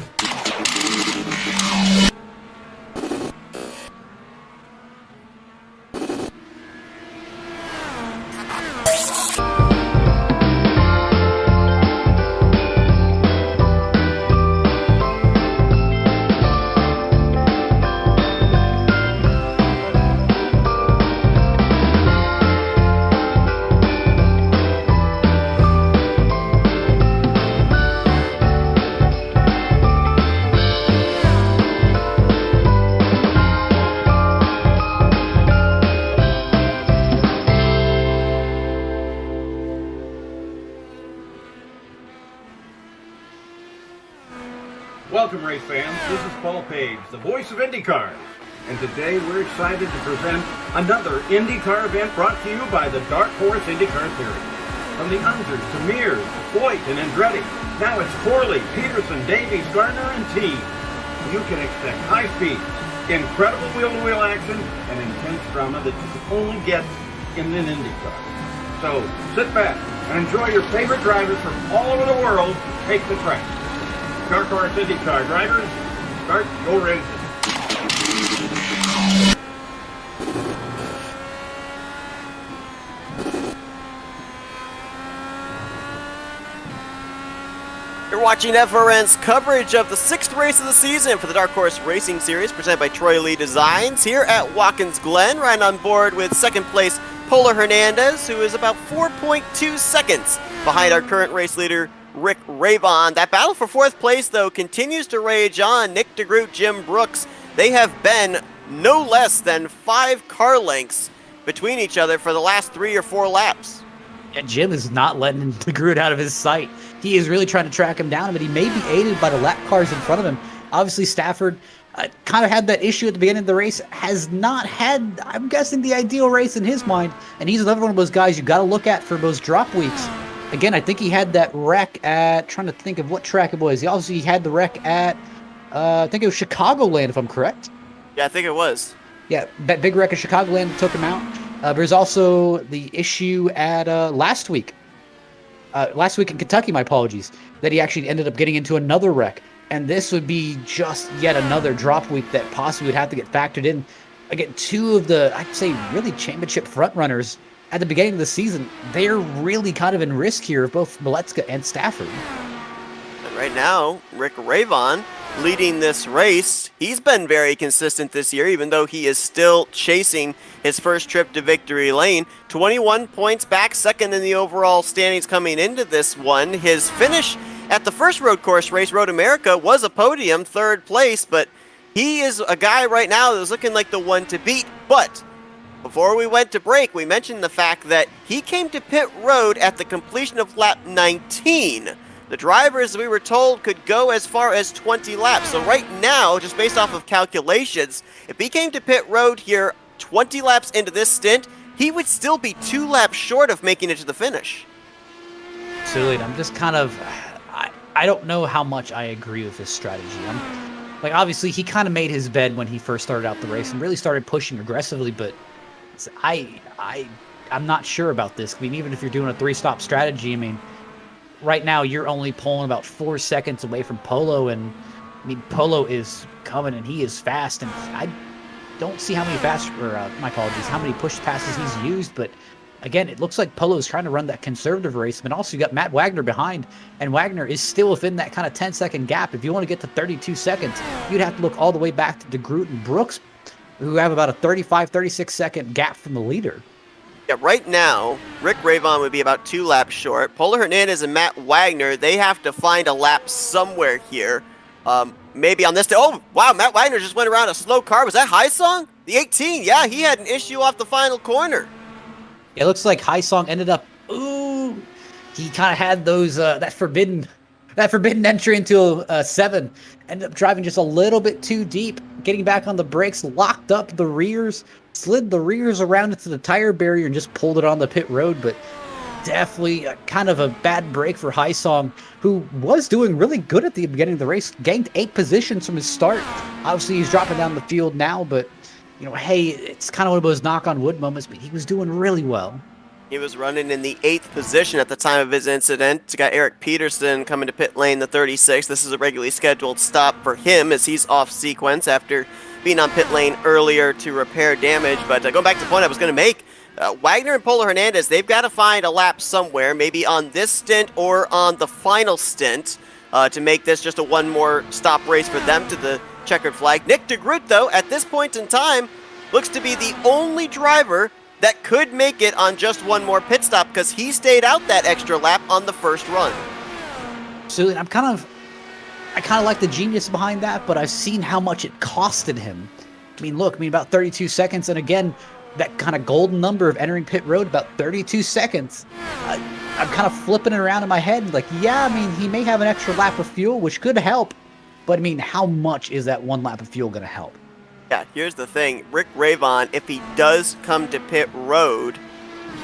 Welcome, race fans. This is Paul Page, the voice of IndyCars. And today we're excited to present another IndyCar event brought to you by the Dark Horse IndyCar Series. From the Unzers to Mears, Floyd, and Andretti, now it's Corley, Peterson, Davies, Gardner, and Team. You can expect high speed, incredible wheel-to-wheel action, and intense drama that you can only get in an IndyCar. So sit back and enjoy your favorite drivers from all over the world take the track. Dark Horse IndyCar drivers, start your racing. You're watching FRN's coverage of the 6th race of the season for the Dark Horse Racing Series presented by Troy Lee Designs here at Watkins Glen, right on board with second place Polar Hernandez, who is about 4.2 seconds behind our current race leader, Rick Ravon. That battle for 4th place, though, continues to rage on. Nick DeGroot, Jim Brooks, they have been no less than 5 car lengths between each other for the last 3 or 4 laps. Yeah, Jim is not letting DeGroot out of his sight. He is really trying to track him down, but he may be aided by the lap cars in front of him. Obviously, Stafford kind of had that issue at the beginning of the race, has not had, I'm guessing, the ideal race in his mind, and he's another one of those guys you got to look at for those drop weeks. Again, I think he had that wreck at, trying to think of what track it was. He obviously had the wreck at, I think it was Chicagoland, if I'm correct. Yeah, I think it was. Yeah, that big wreck at Chicagoland took him out. There's also the issue at last week in Kentucky, my apologies, that he actually ended up getting into another wreck. And this would be just yet another drop week that possibly would have to get factored in. Again, 2 of the, I'd say, really championship front runners at the beginning of the season, they're really kind of in risk here of both Miletzka and Stafford. And right now, Rick Ravon leading this race. He's been very consistent this year, even though he is still chasing his first trip to victory lane. 21 points back, second in the overall standings coming into this one. His finish at the first road course race, Road America, was a podium, 3rd place, but he is a guy right now that's looking like the one to beat. But before we went to break, we mentioned the fact that he came to pit road at the completion of lap 19. The drivers, we were told, could go as far as 20 laps. So right now, just based off of calculations, if he came to pit road here 20 laps into this stint, he would still be 2 laps short of making it to the finish. Absolutely. I'm just kind of, I don't know how much I agree with this strategy. Like, obviously, he kind of made his bed when he first started out the race and really started pushing aggressively, but I'm not sure about this. I mean, even if you're doing a 3-stop strategy, I mean, right now you're only pulling about 4 seconds away from Polo, and I mean, Polo is coming and he is fast, and I don't see how many how many push passes he's used, but again, it looks like Polo is trying to run that conservative race, but also you got Matt Wagner behind, and Wagner is still within that kind of 10-second gap. If you want to get to 32 seconds, you'd have to look all the way back to DeGroot and Brooks, who have about a 36-second gap from the leader. Yeah, right now, Rick Ravon would be about 2 laps short. Polar Hernandez and Matt Wagner, they have to find a lap somewhere here. Maybe on this day. Oh, wow, Matt Wagner just went around a slow car. Was that High Song? The 18, yeah, he had an issue off the final corner. It looks like High Song ended up, he kind of had those, that forbidden entry into 7. Ended up driving just a little bit too deep, getting back on the brakes, locked up the rears, slid the rears around into the tire barrier and just pulled it on the pit road. But definitely kind of a bad break for High Song, who was doing really good at the beginning of the race, gained 8 positions from his start. Obviously, he's dropping down the field now, but, you know, hey, it's kind of one of those knock on wood moments, but he was doing really well. He was running in the 8th position at the time of his incident. You got Eric Peterson coming to pit lane, the 36. This is a regularly scheduled stop for him as he's off sequence after being on pit lane earlier to repair damage. But going back to the point I was going to make, Wagner and Polar Hernandez, they've got to find a lap somewhere, maybe on this stint or on the final stint, to make this just a one more stop race for them to the checkered flag. Nick DeGroot, though, at this point in time, looks to be the only driver that could make it on just one more pit stop because he stayed out that extra lap on the first run. So I kind of like the genius behind that, but I've seen how much it costed him. I mean, look, about 32 seconds, and again, that kind of golden number of entering pit road, about 32 seconds. I'm kind of flipping it around in my head, like, yeah, I mean, he may have an extra lap of fuel, which could help, But I mean, how much is that 1 lap of fuel going to help? Yeah, here's the thing. Rick Ravon, if he does come to pit road,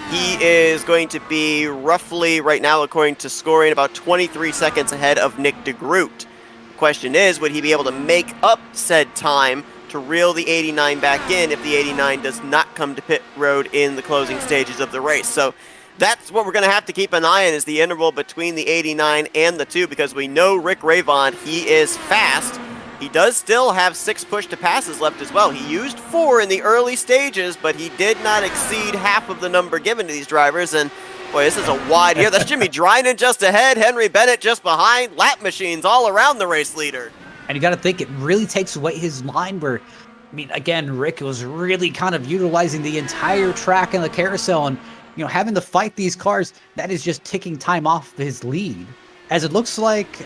he is going to be roughly, right now, according to scoring, about 23 seconds ahead of Nick DeGroot. The question is, would he be able to make up said time to reel the 89 back in if the 89 does not come to pit road in the closing stages of the race? So that's what we're going to have to keep an eye on, is the interval between the 89 and the 2, because we know Rick Ravon, he is fast. He does still have 6 push-to-passes left as well. He used 4 in the early stages, but he did not exceed half of the number given to these drivers. And, boy, this is a wide here. That's Jimmy Drynan just ahead, Henry Bennett just behind, lap machines all around the race leader. And you got to think, it really takes away his line where, I mean, again, Rick was really kind of utilizing the entire track and the carousel. And, you know, having to fight these cars, that is just ticking time off his lead. As it looks like...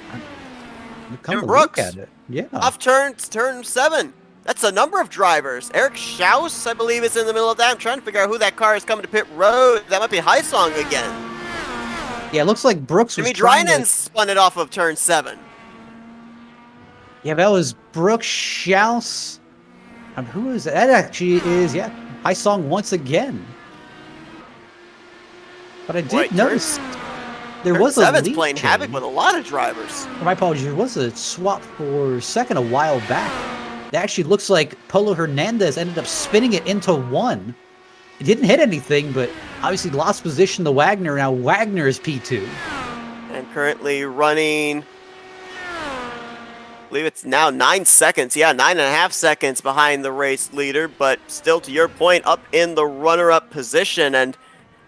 Jim Brooks, at it. Yeah. off turn 7. That's a number of drivers. Eric Schaus, I believe, is in the middle of that. I'm trying to figure out who that car is coming to pit road. That might be Heisong again. Yeah, it looks like Brooks was Jimmy trying Drynan to... spun it off of turn 7. Yeah, that was Brooks, Schaus. Who is that? That actually is, yeah, Heisong once again. But I did notice... There was a Seven's lead playing change. havoc with a lot of drivers. My apologies. There was a swap for second a while back. It actually looks like Polo Hernandez ended up spinning it into 1. It didn't hit anything, but obviously lost position to Wagner. Now Wagner is P2. And currently running, I believe it's now 9 seconds. Yeah, 9.5 seconds behind the race leader, but still, to your point, up in the runner-up position. And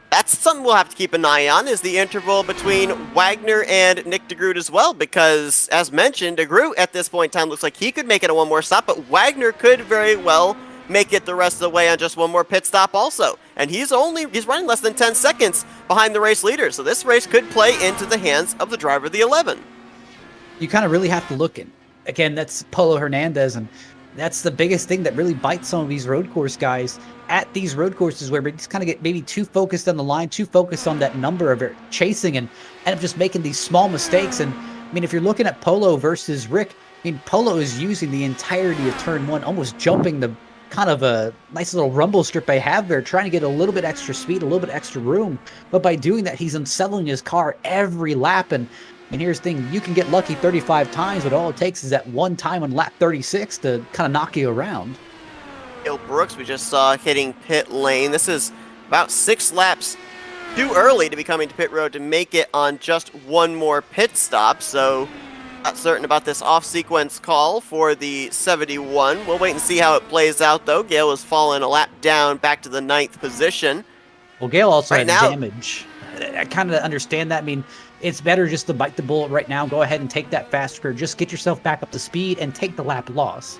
that's something we'll have to keep an eye on, is the interval between Wagner and Nick DeGroot as well, because, as mentioned, DeGroot at this point in time looks like he could make it a 1 more stop, but Wagner could very well make it the rest of the way on just 1 more pit stop also. And he's running less than 10 seconds behind the race leader, so this race could play into the hands of the driver of the 11. You kind of really have to look at, again, that's Polo Hernandez, and that's the biggest thing that really bites some of these road course guys at these road courses, where we just kind of get maybe too focused on the line, too focused on that number of chasing, and end up just making these small mistakes. And I mean, if you're looking at Polo versus Rick, I mean, Polo is using the entirety of turn 1, almost jumping the kind of a nice little rumble strip they have there, trying to get a little bit extra speed, a little bit extra room. But by doing that, he's unsettling his car every lap. And here's the thing, you can get lucky 35 times, but all it takes is that 1 time on lap 36 to kind of knock you around. Gil Brooks, we just saw hitting pit lane. This is about 6 laps too early to be coming to pit road to make it on just 1 more pit stop. So not certain about this off-sequence call for the 71. We'll wait and see how it plays out, though. Gale has fallen a lap down back to the 9th position. Well, Gale also Right has now- damage. I kind of understand that. I mean, it's better just to bite the bullet right now. Go ahead and take that fast curve. Just get yourself back up to speed and take the lap loss.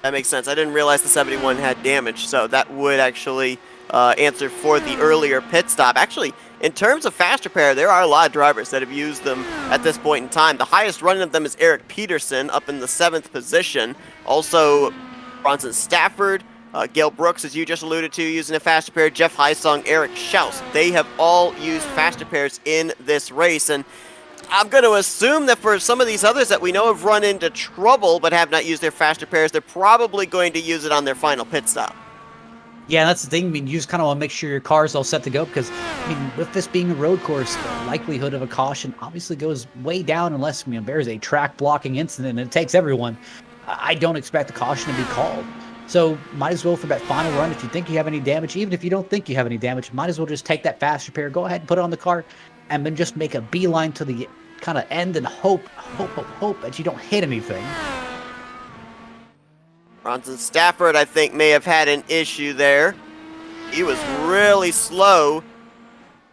That makes sense. I didn't realize the 71 had damage, so that would actually answer for the earlier pit stop. Actually, in terms of fast repair, there are a lot of drivers that have used them at this point in time. The highest running of them is Eric Peterson, up in the 7th position. Also, Bronson Stafford, Gale Brooks, as you just alluded to, using a fast repair. Jeff Heisong, Eric Schaus. They have all used fast repairs in this race, and I'm going to assume that for some of these others that we know have run into trouble but have not used their fast repairs, they're probably going to use it on their final pit stop. Yeah, that's the thing. I mean, you just kind of want to make sure your car's all set to go, because, I mean, with this being a road course, the likelihood of a caution obviously goes way down unless, you know, there's a track blocking incident and it takes everyone. I don't expect a caution to be called. So might as well, for that final run, if you think you have any damage, even if you don't think you have any damage, might as well just take that fast repair, go ahead and put it on the car, and then just make a beeline to the kind of end and hope that you don't hit anything. Bronson Stafford, I think, may have had an issue there. He was really slow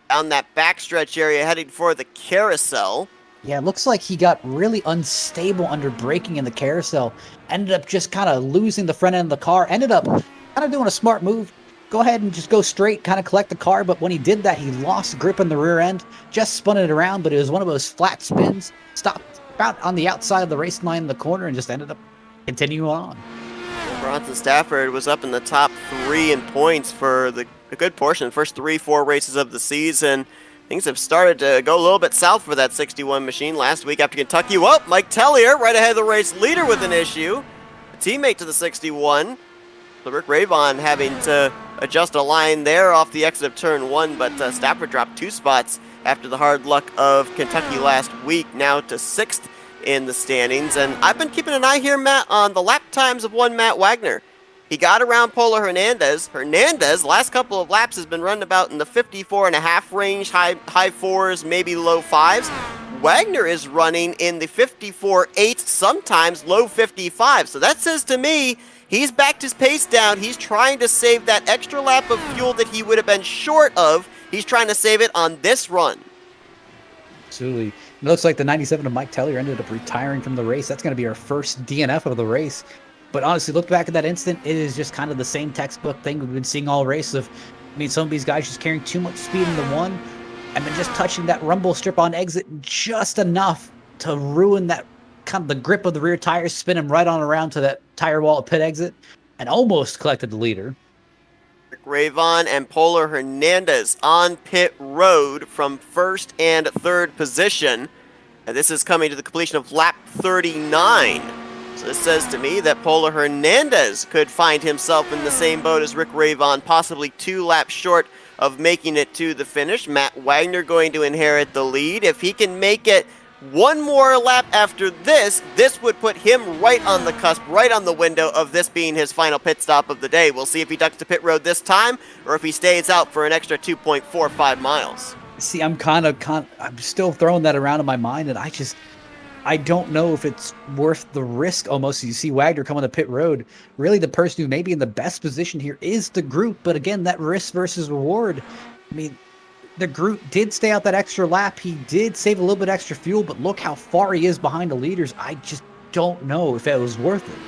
down that backstretch area heading for the carousel. Yeah, it looks like he got really unstable under braking in the carousel. Ended up just kind of losing the front end of the car. Ended up kind of doing a smart move. Go ahead and just go straight, kind of collect the car. But when he did that, he lost grip in the rear end. Just spun it around, but it was one of those flat spins. Stopped about on the outside of the race line in the corner and just ended up continuing on. Bronson Stafford was up in the top 3 in points for a good portion, the first 3-4 races of the season. things have started to go a little bit south for that 61 machine last week after Kentucky. Well, Mike Tellier right ahead of the race leader with an issue. A teammate to the 61. So Rick Ravon having to adjust a line there off the exit of turn 1, but Stafford dropped 2 spots after the hard luck of Kentucky last week, now to 6th in the standings. And I've been keeping an eye here, Matt, on the lap times of one Matt Wagner. He got around Polo Hernandez. Hernandez, last couple of laps, has been running about in the 54.5 range, high 4s, maybe low 5s. Wagner is running in the 54.8, sometimes low 55. So that says to me, he's backed his pace down. He's trying to save that extra lap of fuel that he would have been short of. He's trying to save it on this run. Absolutely. It looks like the 97 of Mike Tellier ended up retiring from the race. That's going to be our first DNF of the race. But honestly, look back at that incident. It is just kind of the same textbook thing we've been seeing all race of, some of these guys just carrying too much speed in the one and then just touching that rumble strip on exit just enough to ruin that kind of the grip of the rear tires, spin him right on around to that tire wall at pit exit, and almost collected the leader. Rick Ravon and Polo Hernandez on pit road from 1st and 3rd position. And this is coming to the completion of lap 39. So this says to me that Polo Hernandez could find himself in the same boat as Rick Ravon, possibly 2 laps short of making it to the finish. Matt Wagner going to inherit the lead. If he can make it one more lap after this would put him right on the cusp, right on the window of this being his final pit stop of the day. We'll see if he ducks to pit road this time or if he stays out for an extra 2.45 miles. See, I'm I'm still throwing that around in my mind, and I don't know if it's worth the risk almost. You see Wagner come on the pit road. Really, the person who may be in the best position here is the group, but again, that risk versus reward. The group did stay out that extra lap. He did save a little bit extra fuel, but look how far he is behind the leaders. I just don't know if it was worth it.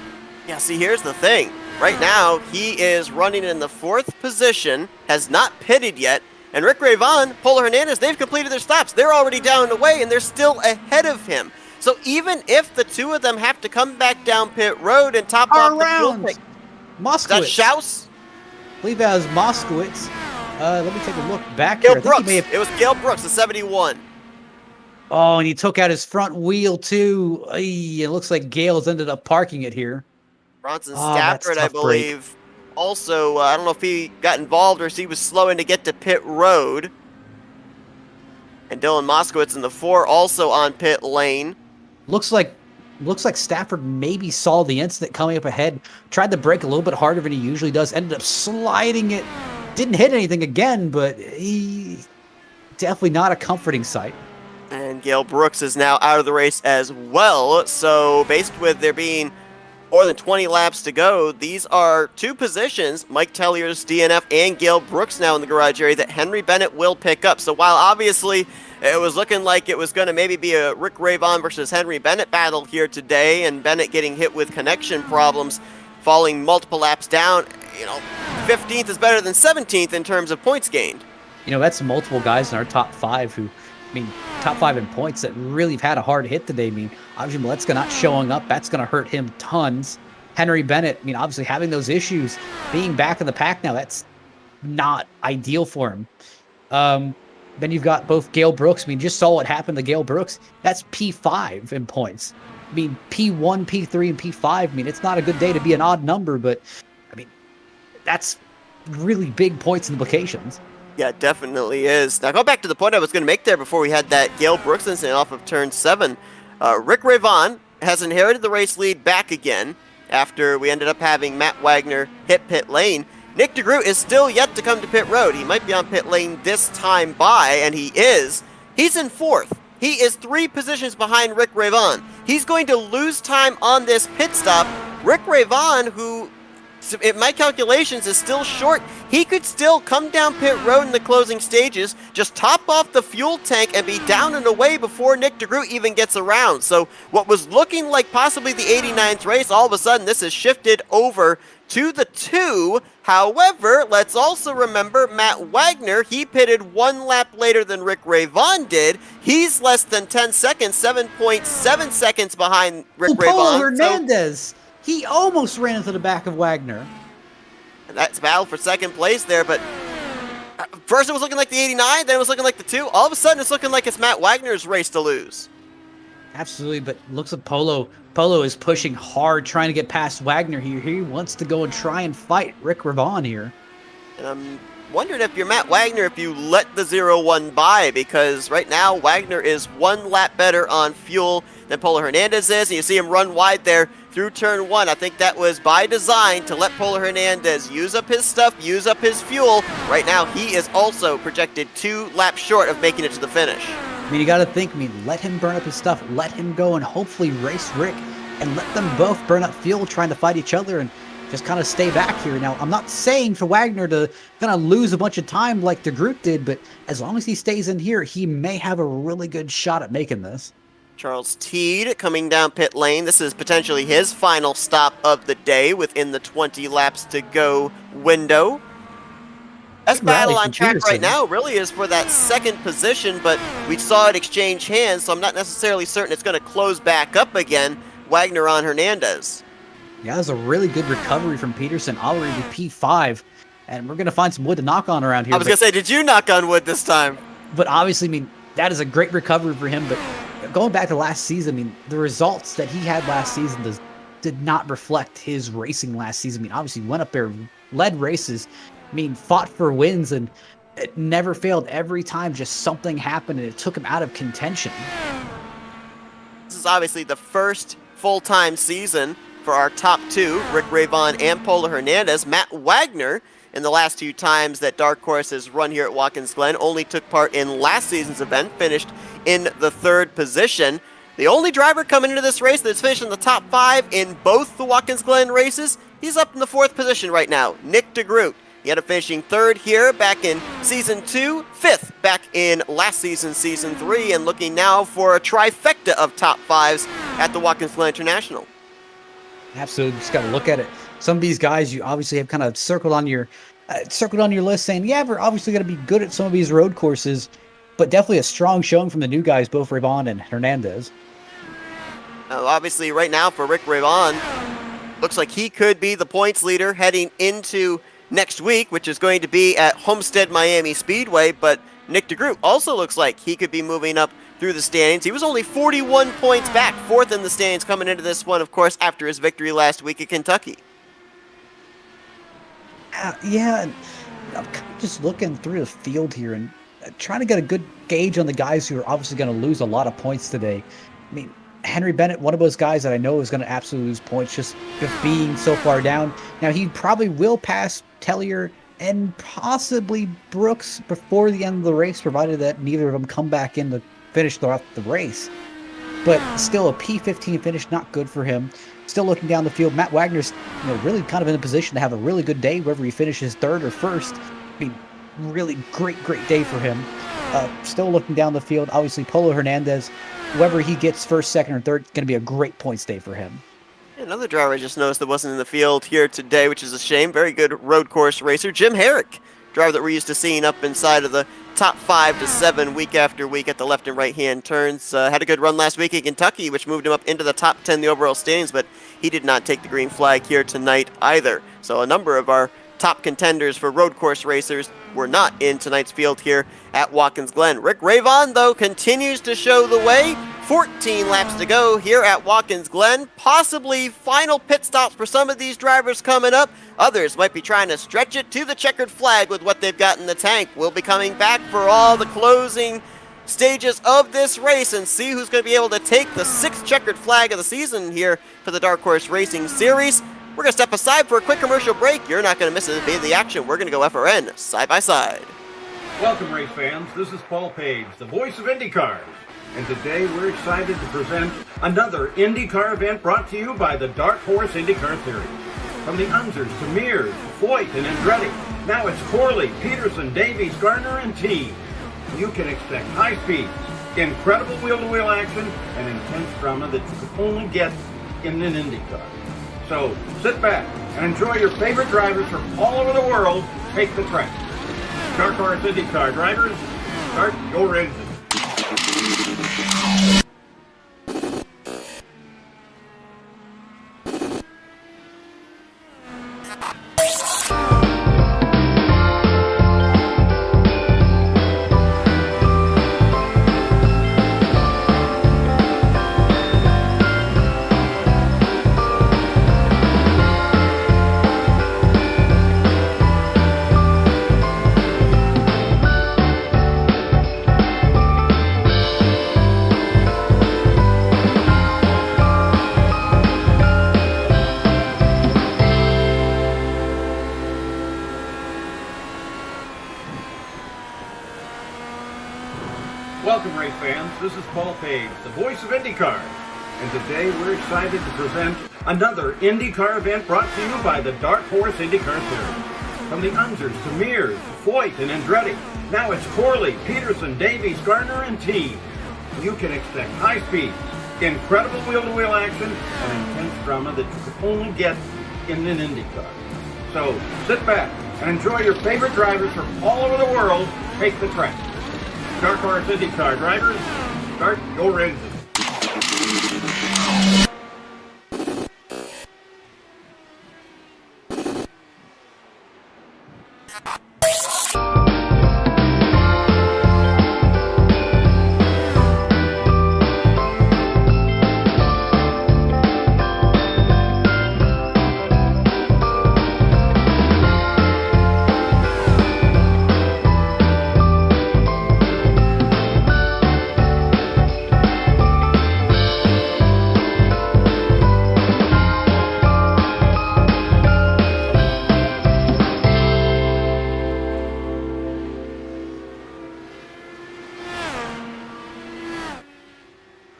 Yeah, see, here's the thing. Right now, he is running in the 4th position, has not pitted yet, and Rick Ravon, Polo Hernandez, they've completed their stops. They're already down the way, and they're still ahead of him. So even if the two of them have to come back down pit road and top off the fuel tank. Moskowitz. Is that Schaus? I believe that was Moskowitz. Let me take a look back Gale here. Brooks. It was Gale Brooks, the 71. Oh, and he took out his front wheel too. It looks like Gale's ended up parking it here. Bronson Stafford, I believe. Break. Also, I don't know if he got involved or if he was slowing to get to pit road. And Dylan Moskowitz in the 4 also on pit lane. Looks like Stafford maybe saw the incident coming up ahead, tried to brake a little bit harder than he usually does, ended up sliding it. Didn't hit anything again, but he definitely not a comforting sight. And Gale Brooks is now out of the race as well. So based with there being more than 20 laps to go, these are 2 positions, Mike Tellier's DNF and Gale Brooks now in the garage area, that Henry Bennett will pick up. So while obviously it was looking like it was going to maybe be a Rick Ravon versus Henry Bennett battle here today, and Bennett getting hit with connection problems, falling multiple laps down, 15th is better than 17th in terms of points gained. That's multiple guys in our top 5 who, top 5 in points that really have had a hard hit today. Obviously Maletzka not showing up, that's going to hurt him tons. Henry Bennett, obviously having those issues, being back in the pack now, that's not ideal for him. Then you've got both Gale Brooks. Just saw what happened to Gale Brooks. That's P5 in points. P1, P3, and P5. It's not a good day to be an odd number, but that's really big points implications. Yeah, it definitely is. Now, go back to the point I was going to make there before we had that Gale Brooks incident off of turn 7. Rick Ravon has inherited the race lead back again after we ended up having Matt Wagner hit pit lane. Nick DeGroot is still yet to come to pit road. He might be on pit lane this time by, and he is. He's in 4th. He is 3 positions behind Rick Ravon. He's going to lose time on this pit stop. Rick Ravon, who, in my calculations, is still short. He could still come down pit road in the closing stages, just top off the fuel tank and be down and away before Nick DeGroot even gets around. So what was looking like possibly the 89th race, all of a sudden this has shifted over to the 2. However, let's also remember Matt Wagner, he pitted 1 lap later than Rick Ravon did. He's less than 10 seconds, 7.7 seconds behind Rick Ravon. Polo Hernandez, he almost ran into the back of Wagner. And that's battle for second place there, but First it was looking like the 89, then it was looking like the 2. All of a sudden it's looking like it's Matt Wagner's race to lose. Absolutely, but looks like Polo is pushing hard, trying to get past Wagner here. He wants to go and try and fight Rick Ravon here. And I'm wondering if you're Matt Wagner, if you let the 0-1 by, because right now Wagner is 1 lap better on fuel than Polo Hernandez is, and you see him run wide there through turn 1. I think that was by design to let Polo Hernandez use up his stuff, use up his fuel. Right now he is also projected 2 laps short of making it to the finish. I mean, you got to think, let him burn up his stuff, let him go and hopefully race Rick, and let them both burn up fuel trying to fight each other and just kind of stay back here. Now, I'm not saying for Wagner to kind of lose a bunch of time like the group did, but as long as he stays in here, he may have a really good shot at making this. Charles Teed coming down pit lane. This is potentially his final stop of the day within the 20 laps to go window. Best battle on track right now really is for that second position, but we saw it exchange hands, so I'm not necessarily certain it's going to close back up again. Wagner on Hernandez. Yeah, that was a really good recovery from Peterson, already to P5, and we're going to find some wood to knock on around here. I was going to say, did you knock on wood this time? But obviously, that is a great recovery for him, but going back to last season, the results that he had last season did not reflect his racing last season. Obviously, went up there, led races, fought for wins, and it never failed. Every time just something happened and it took him out of contention. This is obviously the first full-time season for our top 2, Rick Ravon and Polo Hernandez. Matt Wagner, in the last 2 times that Dark Horse has run here at Watkins Glen, only took part in last season's event, finished in the 3rd position. The only driver coming into this race that's finished in the top 5 in both the Watkins Glen races, he's up in the 4th position right now, Nick DeGroot. He ended up finishing 3rd here back in Season 2, 5th back in last season, Season 3, and looking now for a trifecta of top 5s at the Watkins Glen International. Absolutely, just got to look at it. Some of these guys you obviously have kind of circled on your list saying, yeah, we're obviously going to be good at some of these road courses, but definitely a strong showing from the new guys, both Ravon and Hernandez. Obviously, right now for Rick Ravon, looks like he could be the points leader heading into next week, which is going to be at Homestead Miami Speedway, but Nick DeGroot also looks like he could be moving up through the standings. He was only 41 points back, 4th in the standings coming into this one, of course, after his victory last week at Kentucky. Yeah, I'm kind of just looking through the field here and trying to get a good gauge on the guys who are obviously going to lose a lot of points today. Henry Bennett, one of those guys that I know is going to absolutely lose points just being so far down. Now, he probably will pass Tellier and possibly Brooks before the end of the race, provided that neither of them come back in to finish throughout the race. But still, a P15 finish, not good for him. Still looking down the field, Matt Wagner's really kind of in a position to have a really good day, whether he finishes 3rd or 1st. Really great day for him. Still looking down the field, obviously Polo Hernandez, whoever he gets 1st, 2nd, or 3rd, going to be a great points day for him. Another driver I just noticed that wasn't in the field here today, which is a shame. Very good road course racer, Jim Herrick, driver that we're used to seeing up inside of the top 5 to 7 week after week at the left and right hand turns. Had a good run last week in Kentucky, which moved him up into the top 10 in the overall standings, but he did not take the green flag here tonight either. So a number of our top contenders for road course racers were not in tonight's field here at Watkins Glen. Rick Ravon, though, continues to show the way. 14 laps to go here at Watkins Glen. Possibly final pit stops for some of these drivers coming up. Others might be trying to stretch it to the checkered flag with what they've got in the tank. We'll be coming back for all the closing stages of this race and see who's going to be able to take the 6th checkered flag of the season here for the Dark Horse Racing Series. We're going to step aside for a quick commercial break. You're not going to miss a bit of the action. We're going to go FRN side by side. Welcome, race fans. This is Paul Page, the voice of IndyCars. And today we're excited to present another IndyCar event brought to you by the Dark Horse IndyCar Series. From the Unzers to Mears, Foyt, and Andretti, now it's Corley, Peterson, Davies, Gardner, and Team. You can expect high speeds, incredible wheel-to-wheel action, and intense drama that you can only get in an IndyCar. So sit back and enjoy your favorite drivers from all over the world take the track. Dark Horse IndyCar drivers, start your engine. fans. This is Paul Page, the voice of IndyCar. And today we're excited to present another IndyCar event brought to you by the Dark Horse IndyCar Series. From the Unzers to Mears, Foyt, and Andretti, now it's Corley, Peterson, Davies, Gardner, and Team. You can expect high speeds, incredible wheel-to-wheel action, and intense drama that you could only get in an IndyCar. So sit back and enjoy your favorite drivers from all over the world take the track. Dark Horse IndyCar drivers, start your engines.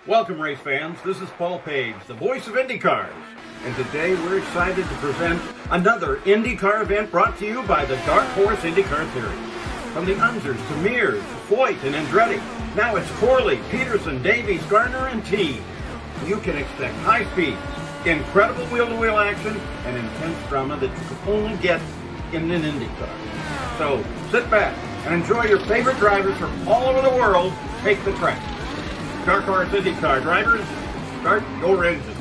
Welcome, race fans. This is Paul Page, the voice of IndyCars. And today we're excited to present another IndyCar event brought to you by the Dark Horse IndyCar Series. From the Unzers to Mears, Foyt, and Andretti, now it's Corley, Peterson, Davies, Gardner, and Team. You can expect high speeds, incredible wheel-to-wheel action, and intense drama that you could only get in an IndyCar. So sit back and enjoy your favorite drivers from all over the world take the track. Dark Horse IndyCar drivers, start your engines.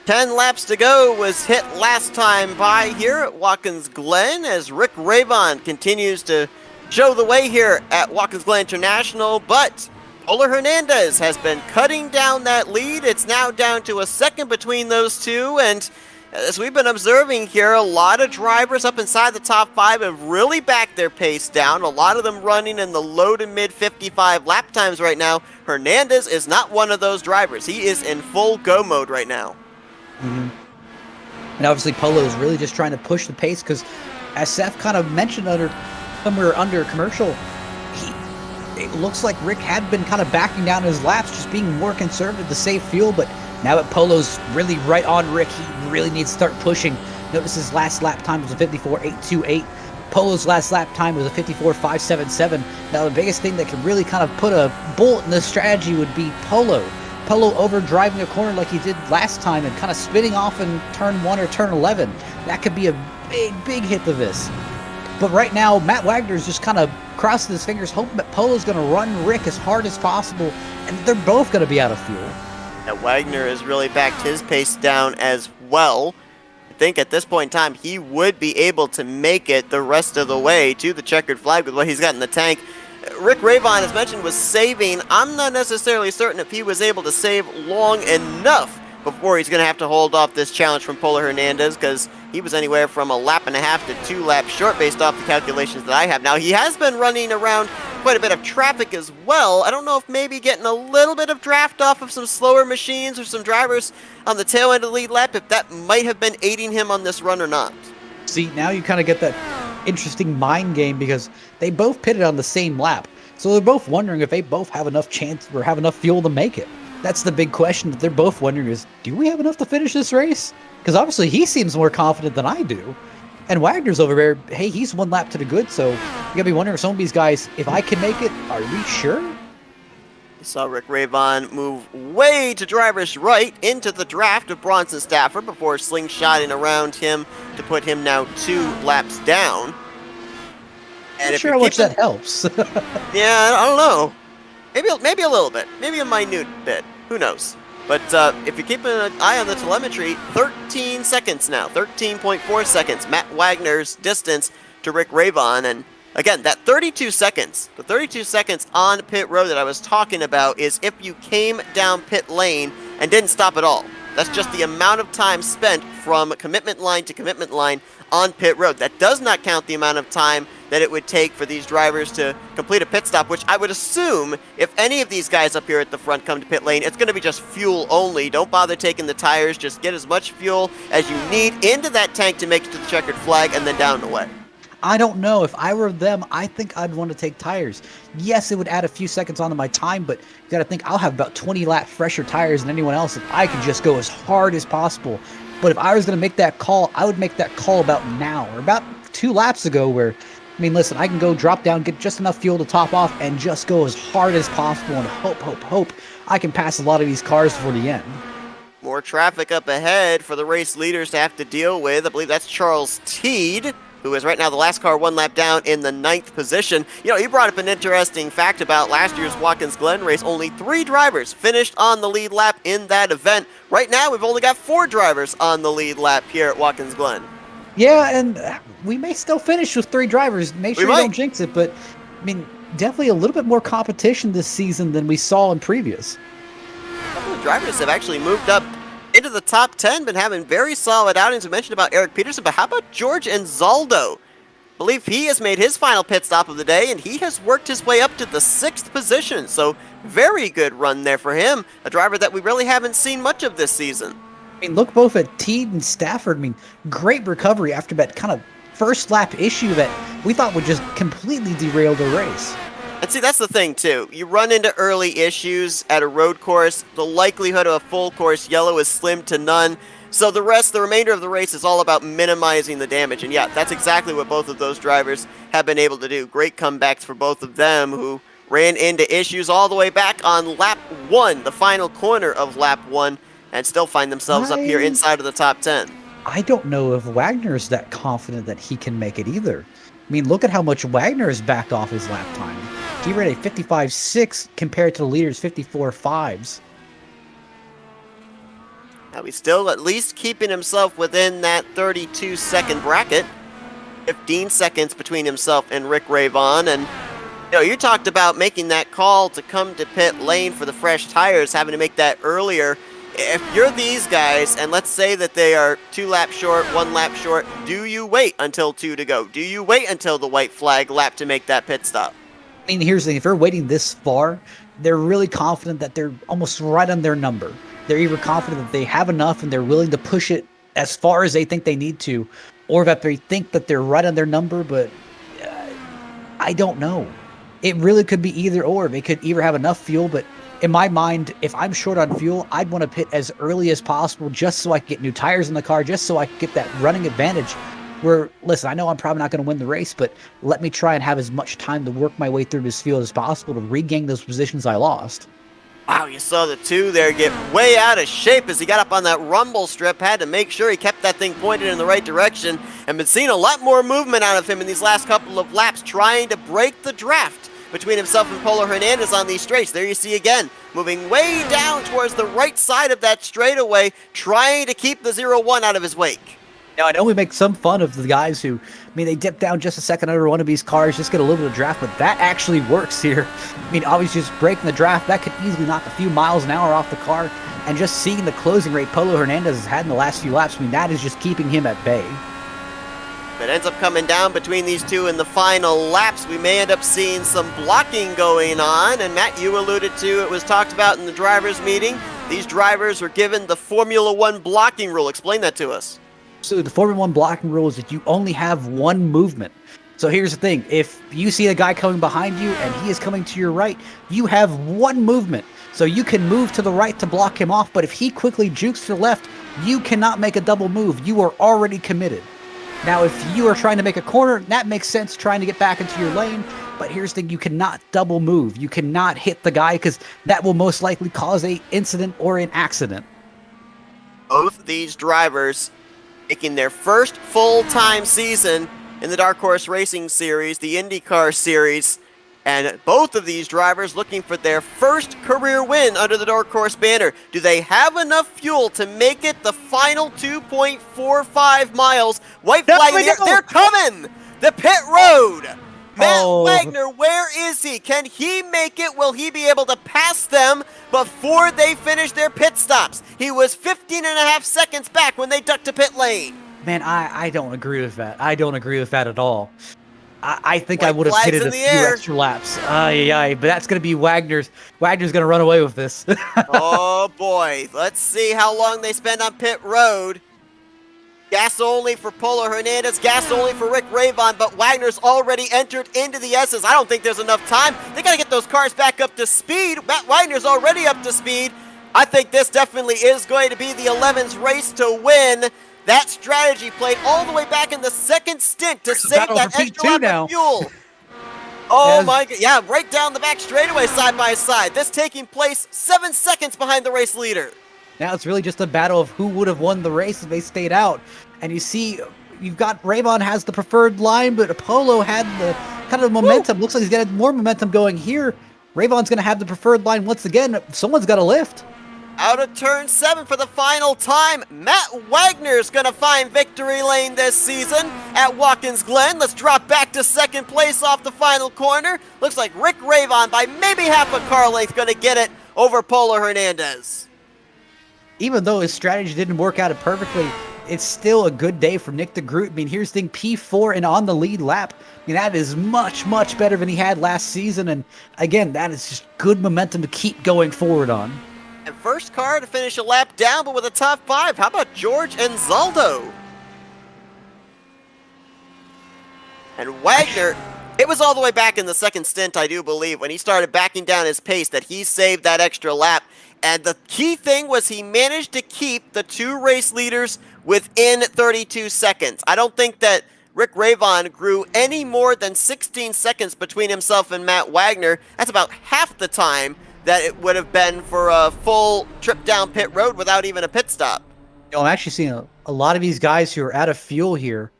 Ten laps to go was hit last time by here at Watkins Glen as Rick Ravon continues to show the way here at Watkins Glen International, but Ola Hernandez has been cutting down that lead. It's now down to a second between those two, and as we've been observing here, a lot of drivers up inside the top five have really backed their pace down, a lot of them running in the low to mid 55 lap times right now. Hernandez is not one of those drivers. He is in full go mode right now. And obviously Polo is really just trying to push the pace because, as Seth kind of mentioned somewhere under commercial, it looks like Rick had been kind of backing down his laps, just being more conservative to save fuel, but now that Polo's really right on Rick, he really needs to start pushing. Notice his last lap time was a 54.828. Polo's last lap time was a 54.577. Now the biggest thing that could really kind of put a bullet in this strategy would be Polo overdriving a corner like he did last time and kind of spinning off in turn 1 or turn 11. That could be a big hit to this. But right now, Matt Wagner's just kind of crossing his fingers, hoping that Polo's going to run Rick as hard as possible, and they're both going to be out of fuel. Now Wagner has really backed his pace down as well. I think at this point in time, he would be able to make it the rest of the way to the checkered flag with what he's got in the tank. Rick Ravon, as mentioned, was saving. I'm not necessarily certain if he was able to save long enough before he's going to have to hold off this challenge from Polo Hernandez, because he was anywhere from a lap and a half to 2 laps short based off the calculations that I have. Now, he has been running around quite a bit of traffic as well. I don't know if maybe getting a little bit of draft off of some slower machines or some drivers on the tail end of the lead lap, if that might have been aiding him on this run or not. See, now you kind of get that interesting mind game because they both pitted on the same lap. So they're both wondering if they both have enough chance or have enough fuel to make it. That's the big question that they're both wondering is, do we have enough to finish this race? Because obviously he seems more confident than I do. And Wagner's over there, hey, he's 1 lap to the good, so you gotta be wondering if some of these guys, if I can make it, are we sure? You saw Rick Ravon move way to driver's right into the draft of Bronson Stafford before slingshotting around him to put him now 2 laps down. I'm not sure how much that helps. Yeah, I don't know. Maybe a little bit. Maybe a minute bit. Who knows? But if you're keeping an eye on the telemetry, 13 seconds now. 13.4 seconds. Matt Wagner's distance to Rick Ravon. And again, that 32 seconds, the 32 seconds on pit road that I was talking about is if you came down pit lane and didn't stop at all. That's just the amount of time spent from commitment line to commitment line on pit road. That does not count the amount of time that it would take for these drivers to complete a pit stop, which I would assume if any of these guys up here at the front come to pit lane, it's going to be just fuel only. Don't bother taking the tires. Just get as much fuel as you need into that tank to make it to the checkered flag and then down and away. I don't know. If I were them, I think I'd want to take tires. Yes, it would add a few seconds onto my time, but you got to think I'll have about 20 lap fresher tires than anyone else if I could just go as hard as possible. But if I was going to make that call, I would make that call about now or about 2 laps ago where, I mean, listen, I can go drop down, get just enough fuel to top off and just go as hard as possible and hope I can pass a lot of these cars before the end. More traffic up ahead for the race leaders to have to deal with. I believe that's Charles Teed, who is right now the last car 1 lap down in the 9th position. You know, you brought up an interesting fact about last year's Watkins Glen race. Only 3 drivers finished on the lead lap in that event. Right now, we've only got 4 drivers on the lead lap here at Watkins Glen. Yeah, and we may still finish with 3 drivers. Make sure you don't jinx it, but, I mean, definitely a little bit more competition this season than we saw in previous. A couple of drivers have actually moved up into the top 10, been having very solid outings. We mentioned about Eric Peterson, but how about George Anzaldo? I believe he has made his final pit stop of the day, and he has worked his way up to the 6th position. So very good run there for him, a driver that we really haven't seen much of this season. I mean, look both at Teed and Stafford. I mean, great recovery after that kind of first lap issue that we thought would just completely derail the race. And see, that's the thing, too. You run into early issues at a road course, the likelihood of a full course yellow is slim to none. So the remainder of the race is all about minimizing the damage. And yeah, that's exactly what both of those drivers have been able to do. Great comebacks for both of them, who ran into issues all the way back on lap 1, the final corner of lap 1, and still find themselves up here inside of the top 10. I don't know if Wagner's that confident that he can make it either. I mean, look at how much Wagner has backed off his lap time. He ran a 55.6 compared to the leader's 54.5s. Now he's still at least keeping himself within that 32-second bracket. 15 seconds between himself and Rick Ravon. And you know, you talked about making that call to come to pit lane for the fresh tires, having to make that earlier. If you're these guys, and let's say that they are 2 laps short, 1 lap short, do you wait until 2 to go? Do you wait until the white flag lap to make that pit stop? I mean, here's the thing. If they're waiting this far, they're really confident that they're almost right on their number. They're either confident that they have enough and they're willing to push it as far as they think they need to, or that they think that they're right on their number, but I don't know. It really could be either or. They could either have enough fuel, but in my mind, if I'm short on fuel, I'd want to pit as early as possible just so I can get new tires in the car, just so I can get that running advantage. Where, listen, I know I'm probably not going to win the race, but let me try and have as much time to work my way through this field as possible to regain those positions I lost. Wow, you saw the 2 there get way out of shape as he got up on that rumble strip, had to make sure he kept that thing pointed in the right direction, and been seeing a lot more movement out of him in these last couple of laps, trying to break the draft between himself and Polo Hernandez on these straights. There you see again, moving way down towards the right side of that straightaway, trying to keep the 0-1 out of his wake. Now, I know we make some fun of the guys who, I mean, they dip down just a second under one of these cars, just get a little bit of draft, but that actually works here. I mean, obviously just breaking the draft, that could easily knock a few miles an hour off the car, and just seeing the closing rate Polo Hernandez has had in the last few laps, I mean, that is just keeping him at bay. If it ends up coming down between these 2 in the final laps, we may end up seeing some blocking going on, and Matt, you alluded to, it was talked about in the drivers' meeting. These drivers were given the Formula 1 blocking rule. Explain that to us. So the Formula 1 blocking rule is that you only have one movement. So here's the thing. If you see a guy coming behind you and he is coming to your right, you have one movement. So you can move to the right to block him off, but if he quickly jukes to the left, you cannot make a double move. You are already committed. Now, if you are trying to make a corner, that makes sense, trying to get back into your lane. But here's the thing, you cannot double move. You cannot hit the guy because that will most likely cause an incident or an accident. Both these drivers making their first full-time season in the Dark Horse Racing Series, the IndyCar Series. And both of these drivers looking for their first career win under the Dark Horse banner. Do they have enough fuel to make it the final 2.45 miles? White flag in the air. They're coming! The pit road! Matt Wagner, where is he? Can he make it? Will he be able to pass them before they finish their pit stops? He was 15 and a half seconds back when they ducked to pit lane. Man, I don't agree with that. I don't agree with that at all. I think White I would have flags pitted in a the few air. extra laps. But that's going to be Wagner's. Wagner's going to run away with this. Oh boy, let's see how long they spend on pit road. Gas only for Polo Hernandez, gas only for Rick Ravon, but Wagner's already entered into the S's. I don't think there's enough time. They got to get those cars back up to speed. Matt Wagner's already up to speed. I think this definitely is going to be the 11's race to win. That strategy played all the way back in the second stint to save that extra lap of fuel. Oh my god, yeah, right down the back straightaway side by side. This taking place 7 seconds behind the race leader. Now it's really just a battle of who would have won the race if they stayed out. And you see, you've got Ravon has the preferred line, but Apollo had the kind of momentum. Looks like he's got more momentum going here. Ravon's going to have the preferred line once again. Someone's got to lift. Out of turn 7 for the final time. Matt Wagner's going to find victory lane this season at Watkins Glen. Let's drop back to second place off the final corner. Looks like Rick Ravon by maybe half a car length going to get it over Polo Hernandez. Even though his strategy didn't work out perfectly, it's still a good day for Nick DeGroot. I mean, here's the thing, P4 and on the lead lap. I mean, that is much, much better than he had last season. And again, that is just good momentum to keep going forward on. And first car to finish a lap down, but with a top 5. How about George Anzaldo? And Wagner, it was all the way back in the second stint, I do believe, when he started backing down his pace that he saved that extra lap. And the key thing was he managed to keep the 2 race leaders within 32 seconds. I don't think that Rick Ravon grew any more than 16 seconds between himself and Matt Wagner. That's about half the time that it would have been for a full trip down pit road without even a pit stop. You know, I'm actually seeing a lot of these guys who are out of fuel here.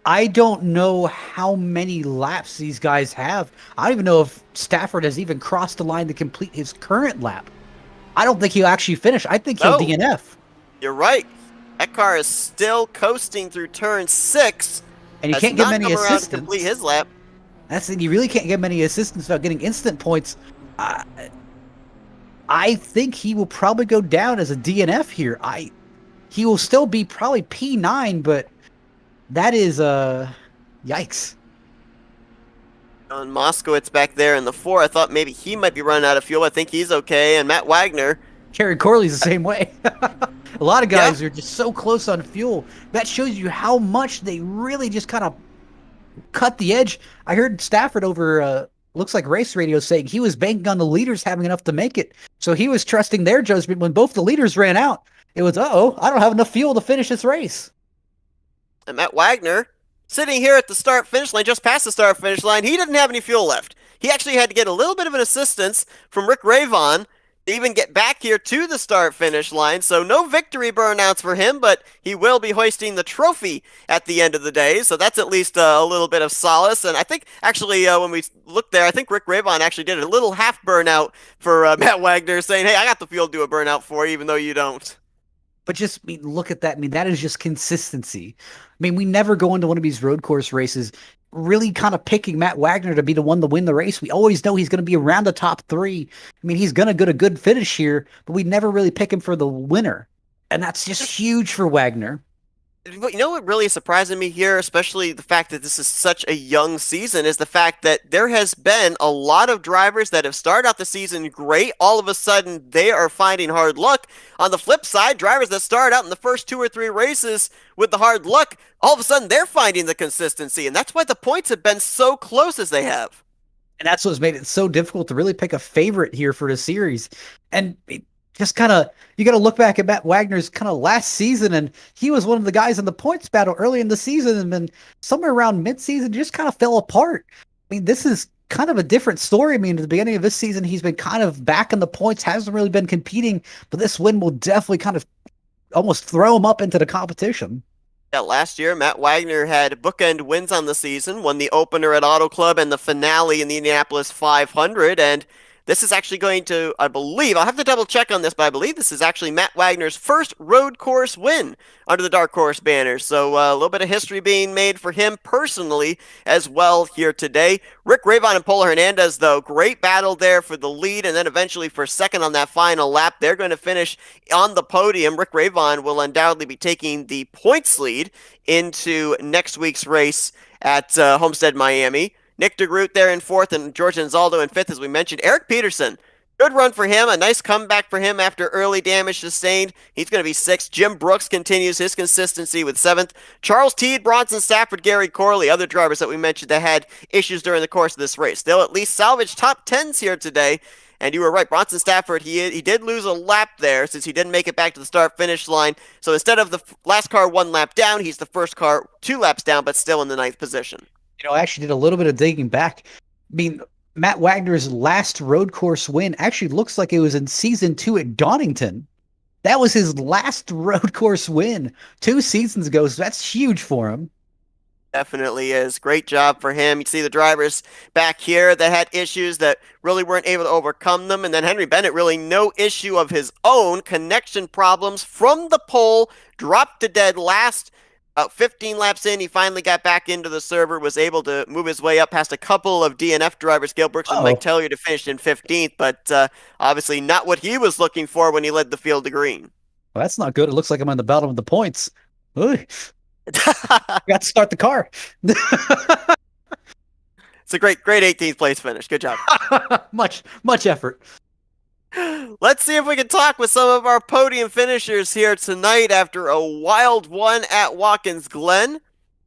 I don't know how many laps these guys have. I don't even know if Stafford has even crossed the line to complete his current lap. I don't think he'll actually finish. I think he'll DNF. You're right. That car is still coasting through turn 6. And you can't get many assistance. To complete his lap. That's the thing. You really can't get many assistance without getting instant points. I think he will probably go down as a DNF here. He will still be probably P9, but that is yikes. On Moskowitz back there in the 4, I thought maybe he might be running out of fuel. I think he's okay. And Matt Wagner. Kerry Corley's the same way. A lot of guys are just so close on fuel. That shows you how much they really just kind of cut the edge. I heard Stafford over looks like race radio saying he was banking on the leaders having enough to make it. So he was trusting their judgment when both the leaders ran out. It was, I don't have enough fuel to finish this race. And Matt Wagner, sitting here at the start-finish line, just past the start-finish line, he didn't have any fuel left. He actually had to get a little bit of an assistance from Rick Ravon to even get back here to the start-finish line. So no victory burnouts for him, but he will be hoisting the trophy at the end of the day. So that's at least a little bit of solace. And I think, actually, when we looked there, I think Rick Ravon actually did a little half burnout for Matt Wagner, saying, hey, I got the fuel to do a burnout for you, even though you don't. But just look at that. I mean, that is just consistency. I mean, we never go into one of these road course races really kind of picking Matt Wagner to be the one to win the race. We always know he's going to be around the top 3. I mean, he's going to get a good finish here, but we never really pick him for the winner. And that's just huge for Wagner. You know what really is surprising me here, especially the fact that this is such a young season, is the fact that there has been a lot of drivers that have started out the season great. All of a sudden, they are finding hard luck. On the flip side, drivers that start out in the first 2 or 3 races with the hard luck, all of a sudden, they're finding the consistency. And that's why the points have been so close as they have. And that's what's made it so difficult to really pick a favorite here for the series. And just kind of, you got to look back at Matt Wagner's kind of last season, and he was one of the guys in the points battle early in the season, and then somewhere around mid-season just kind of fell apart. I mean, this is kind of a different story. I mean, at the beginning of this season, he's been kind of back in the points, hasn't really been competing, but this win will definitely kind of almost throw him up into the competition. Yeah, last year, Matt Wagner had bookend wins on the season, won the opener at Auto Club and the finale in the Indianapolis 500. And this is actually going to, I believe, I'll have to double check on this, but I believe this is actually Matt Wagner's first road course win under the Dark Horse banner. So a little bit of history being made for him personally as well here today. Rick Ravon and Polo Hernandez, though, great battle there for the lead and then eventually for second on that final lap. They're going to finish on the podium. Rick Ravon will undoubtedly be taking the points lead into next week's race at Homestead, Miami. Nick DeGroot there in fourth and George Anzaldo in fifth, as we mentioned. Eric Peterson, good run for him. A nice comeback for him after early damage sustained. He's going to be sixth. Jim Brooks continues his consistency with seventh. Charles Teed, Bronson Stafford, Gary Corley, other drivers that we mentioned that had issues during the course of this race. They'll at least salvage top tens here today. And you were right, Bronson Stafford, he did lose a lap there since he didn't make it back to the start-finish line. So instead of the last car one lap down, he's the first car 2 laps down, but still in the ninth position. I actually did a little bit of digging back. I mean, Matt Wagner's last road course win actually looks like it was in season 2 at Donington. That was his last road course win 2 seasons ago, so that's huge for him. Definitely is. Great job for him. You see the drivers back here that had issues that really weren't able to overcome them. And then Henry Bennett, really no issue of his own. Connection problems from the pole, dropped to dead last. About 15 laps in, he finally got back into the server, was able to move his way up past a couple of DNF drivers, Gail Brooks and Mike Tellier, to finish in 15th, but obviously not what he was looking for when he led the field to green. Well, that's not good. It looks like I'm on the bottom of the points. Got to start the car. It's a great 18th place finish. Good job. much effort. Let's see if we can talk with some of our podium finishers here tonight after a wild one at Watkins Glen.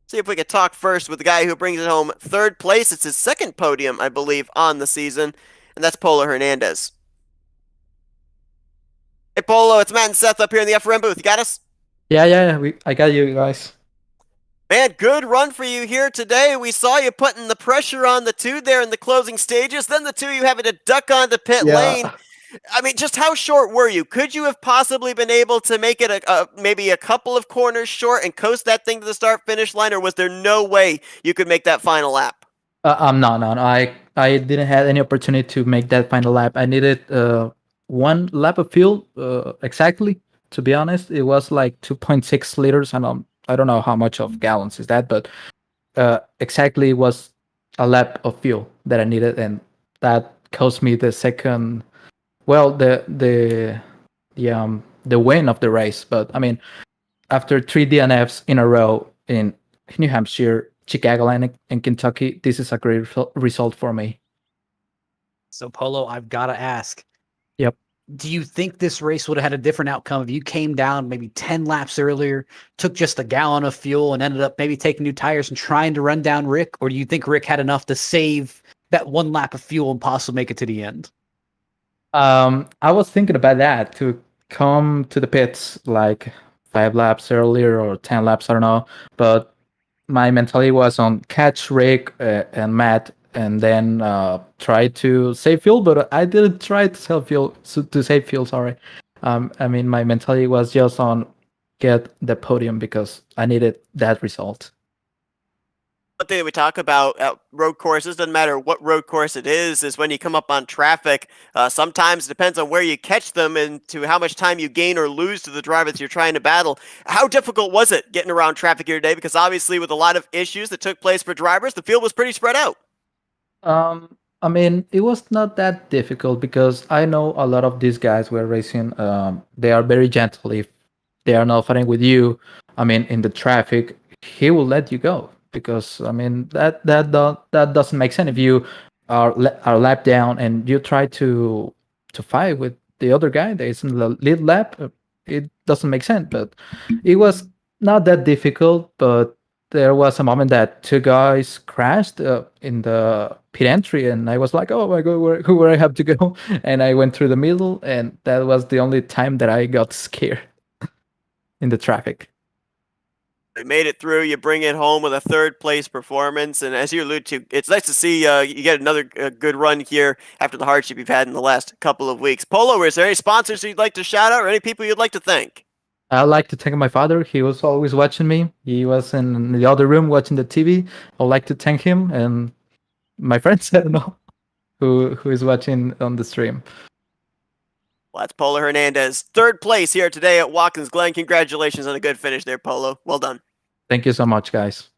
See if we can talk first with the guy who brings it home third place. It's his second podium, I believe, on the season, and that's Polo Hernandez. Hey, Polo, it's Matt and Seth up here in the FRM booth. You got us? Yeah. I got you guys. Man, good run for you here today. We saw you putting the pressure on the two there in the closing stages. Then the two of you having to duck onto pit lane. I mean, just how short were you? Could you have possibly been able to make it maybe a couple of corners short and coast that thing to the start-finish line, or was there no way you could make that final lap? No. I didn't have any opportunity to make that final lap. I needed 1 lap of fuel exactly. To be honest, it was like 2.6 liters, and I don't know how much of gallons is that, but exactly was a lap of fuel that I needed, and that cost me the second. Well, the win of the race, but I mean, after 3 DNFs in a row in New Hampshire, Chicago, and Kentucky, this is a great result for me. So, Polo, I've got to ask. Yep. Do you think this race would have had a different outcome if you came down maybe 10 laps earlier, took just a gallon of fuel, and ended up maybe taking new tires and trying to run down Rick? Or do you think Rick had enough to save that 1 lap of fuel and possibly make it to the end? I was thinking about that, to come to the pits like 5 laps earlier or 10 laps, I don't know. But my mentality was on catch Rick and Matt, and then try to save fuel. But I didn't try to save fuel. Sorry. I mean, my mentality was just on get the podium because I needed that result. One thing that we talk about at road courses, doesn't matter what road course it is when you come up on traffic, sometimes it depends on where you catch them and to how much time you gain or lose to the driver that you're trying to battle. How difficult was it getting around traffic here today? Because obviously with a lot of issues that took place for drivers, the field was pretty spread out. I mean, it was not that difficult because I know a lot of these guys were racing. They are very gentle. If they are not fighting with you, I mean, in the traffic, he will let you go. Because I mean that doesn't make sense if you are lap down and you try to fight with the other guy that is in the lead lap. It doesn't make sense. But it was not that difficult. But there was a moment that 2 guys crashed in the pit entry, and I was like, "Oh my god, where I have to go?" And I went through the middle, and that was the only time that I got scared in the traffic. You made it through. You bring it home with a third place performance, and as you allude to, it's nice to see you get another good run here after the hardship you've had in the last couple of weeks. Polo, is there any sponsors you'd like to shout out, or any people you'd like to thank? I like to thank my father. He was always watching me. He was in the other room watching the TV. I'd like to thank him and my friends. I don't know who is watching on the stream. Well, that's Polo Hernandez. Third place here today at Watkins Glen. Congratulations on a good finish there, Polo. Well done. Thank you so much, guys.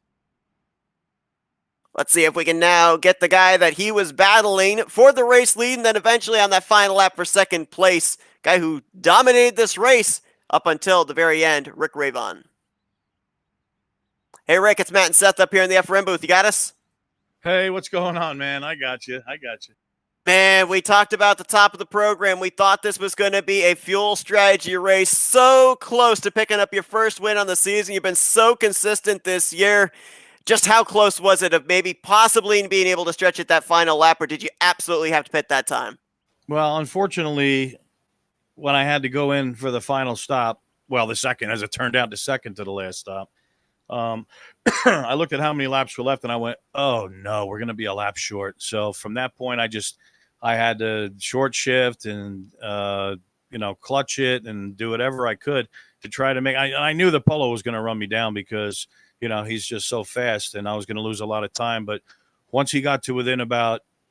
Let's see if we can now get the guy that he was battling for the race lead and then eventually on that final lap for second place. Guy who dominated this race up until the very end, Rick Ravon. Hey, Rick, it's Matt and Seth up here in the FRM booth. You got us? Hey, what's going on, man? I got you. Man, we talked about the top of the program. We thought this was going to be a fuel strategy race. So close to picking up your first win on the season. You've been so consistent this year. Just how close was it of maybe possibly being able to stretch it that final lap, or did you absolutely have to pit that time? Well, unfortunately, when I had to go in for the final stop, well, the second, as it turned out, the second to the last stop, I looked at how many laps were left and I went, oh no, we're going to be a lap short. So from that point, I had to short shift and, clutch it and do whatever I could to try to I knew the Polo was going to run me down because, he's just so fast and I was going to lose a lot of time. But once he got to within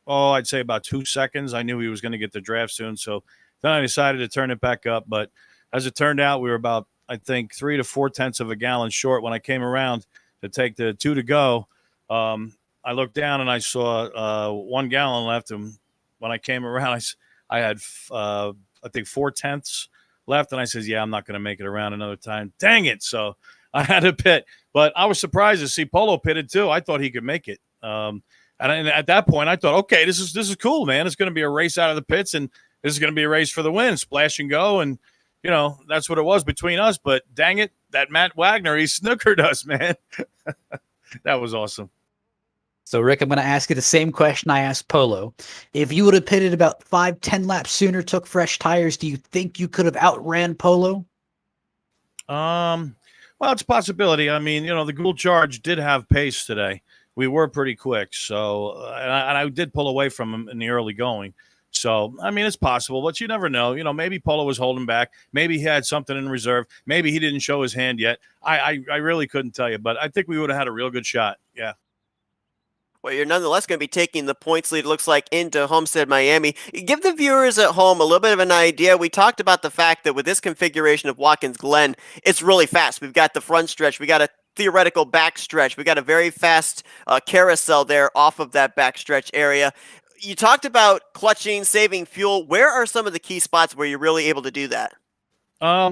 I'd say about 2 seconds, I knew he was going to get the draft soon. So then I decided to turn it back up. But as it turned out, we were about, I think, 3 to 4 tenths of a gallon short when I came around to take the 2 to go. I looked down and I saw 1 gallon left. And when I came around, I had, I think, 4 tenths left. And I said, yeah, I'm not going to make it around another time. Dang it. So I had to pit. But I was surprised to see Polo pitted too. I thought he could make it. And at that point, I thought, okay, this is cool, man. It's going to be a race out of the pits, and this is going to be a race for the win, splash and go. And, that's what it was between us. But dang it, that Matt Wagner, he snookered us, man. That was awesome. So, Rick, I'm going to ask you the same question I asked Polo. If you would have pitted about 5-10 laps sooner, took fresh tires, do you think you could have outran Polo? Well, it's a possibility. I mean, the Gould Charge did have pace today. We were pretty quick. So, and I did pull away from him in the early going. So, I mean, it's possible, but you never know. Maybe Polo was holding back. Maybe he had something in reserve. Maybe he didn't show his hand yet. I really couldn't tell you, but I think we would have had a real good shot. Yeah. Well, you're nonetheless going to be taking the points lead, it looks like, into Homestead, Miami. Give the viewers at home a little bit of an idea. We talked about the fact that with this configuration of Watkins Glen, it's really fast. We've got the front stretch. We got a theoretical back stretch. We got a very fast carousel there off of that back stretch area. You talked about clutching, saving fuel. Where are some of the key spots where you're really able to do that?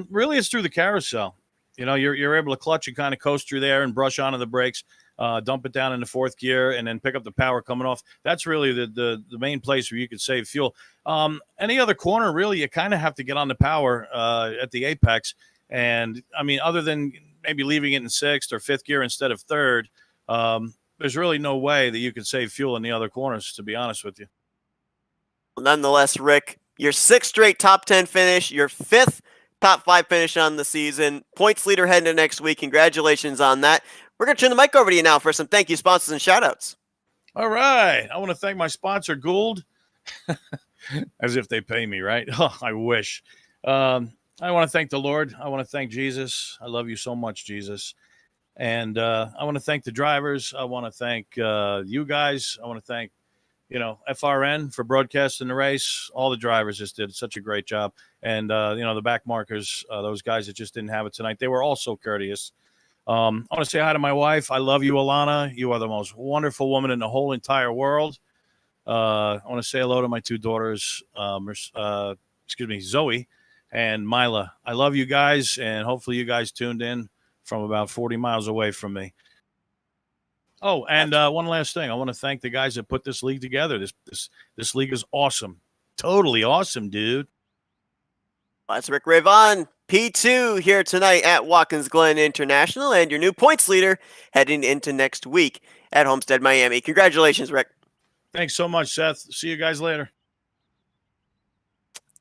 Really, it's through the carousel. You're able to clutch and kind of coast through there and brush onto the brakes. Dump it down into fourth gear and then pick up the power coming off. That's really the main place where you could save fuel. Any other corner, really, you kind of have to get on the power at the apex. And, I mean, other than maybe leaving it in sixth or fifth gear instead of third, there's really no way that you could save fuel in the other corners, to be honest with you. Well, nonetheless, Rick, your 6th straight top 10 finish, your 5th top 5 finish on the season, points leader heading into next week. Congratulations on that. We're going to turn the mic over to you now for some thank you sponsors and shout-outs. All right. I want to thank my sponsor, Gould, as if they pay me, right? Oh, I wish. I want to thank the Lord. I want to thank Jesus. I love you so much, Jesus. And I want to thank the drivers. I want to thank you guys. I want to thank, FRN for broadcasting the race. All the drivers just did such a great job. And, the back markers, those guys that just didn't have it tonight, they were all so courteous. I want to say hi to my wife. I love you, Alana. You are the most wonderful woman in the whole entire world. I want to say hello to my 2 daughters, Zoe and Mila. I love you guys, and hopefully you guys tuned in from about 40 miles away from me. Oh, and one last thing. I want to thank the guys that put this league together. This league is awesome. Totally awesome, dude. That's Rick Ravon, P2 here tonight at Watkins Glen International, and your new points leader heading into next week at Homestead, Miami. Congratulations, Rick. Thanks so much, Seth. See you guys later.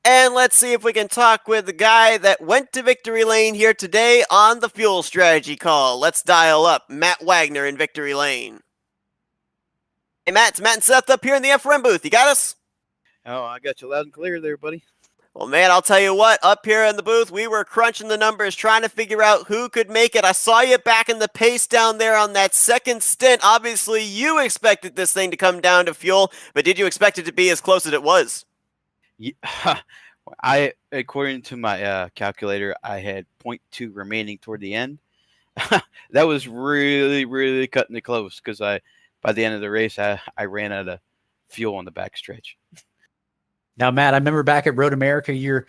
And let's see if we can talk with the guy that went to victory lane here today on the fuel strategy call. Let's dial up Matt Wagner in victory lane. Hey, Matt, it's Matt and Seth up here in the FRM booth. You got us? Oh, I got you loud and clear there, buddy. Well, man, I'll tell you what, up here in the booth, we were crunching the numbers, trying to figure out who could make it. I saw you back in the pace down there on that second stint. Obviously, you expected this thing to come down to fuel, but did you expect it to be as close as it was? Yeah, according to my calculator, I had 0.2 remaining toward the end. That was really, really cutting it close because by the end of the race, I ran out of fuel on the back stretch. Now, Matt, I remember back at Road America, you're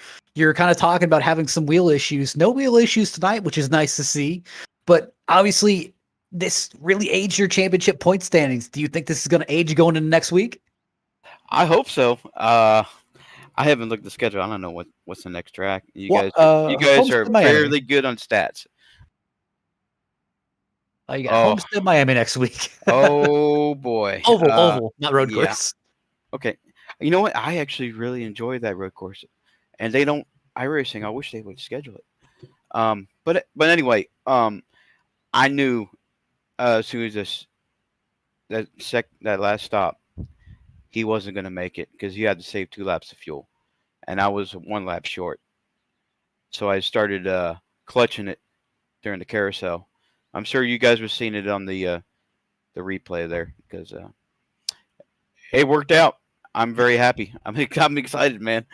kind of talking about having some wheel issues. No wheel issues tonight, which is nice to see. But obviously, this really aged your championship point standings. Do you think this is going to age going into next week? I hope so. I haven't looked at the schedule. I don't know what's the next track. You guys are fairly good on stats. Oh, you got Homestead, Miami next week. Oh boy, Oval, not road course. Okay, you know what? I actually really enjoy that road course, and they don't iRacing. I wish they would schedule it. But anyway, I knew as soon as that last stop, he wasn't going to make it because he had to save 2 laps of fuel, and I was 1 lap short. So I started clutching it during the carousel. I'm sure you guys were seeing it on the replay there because it worked out. I'm very happy. I'm excited, man.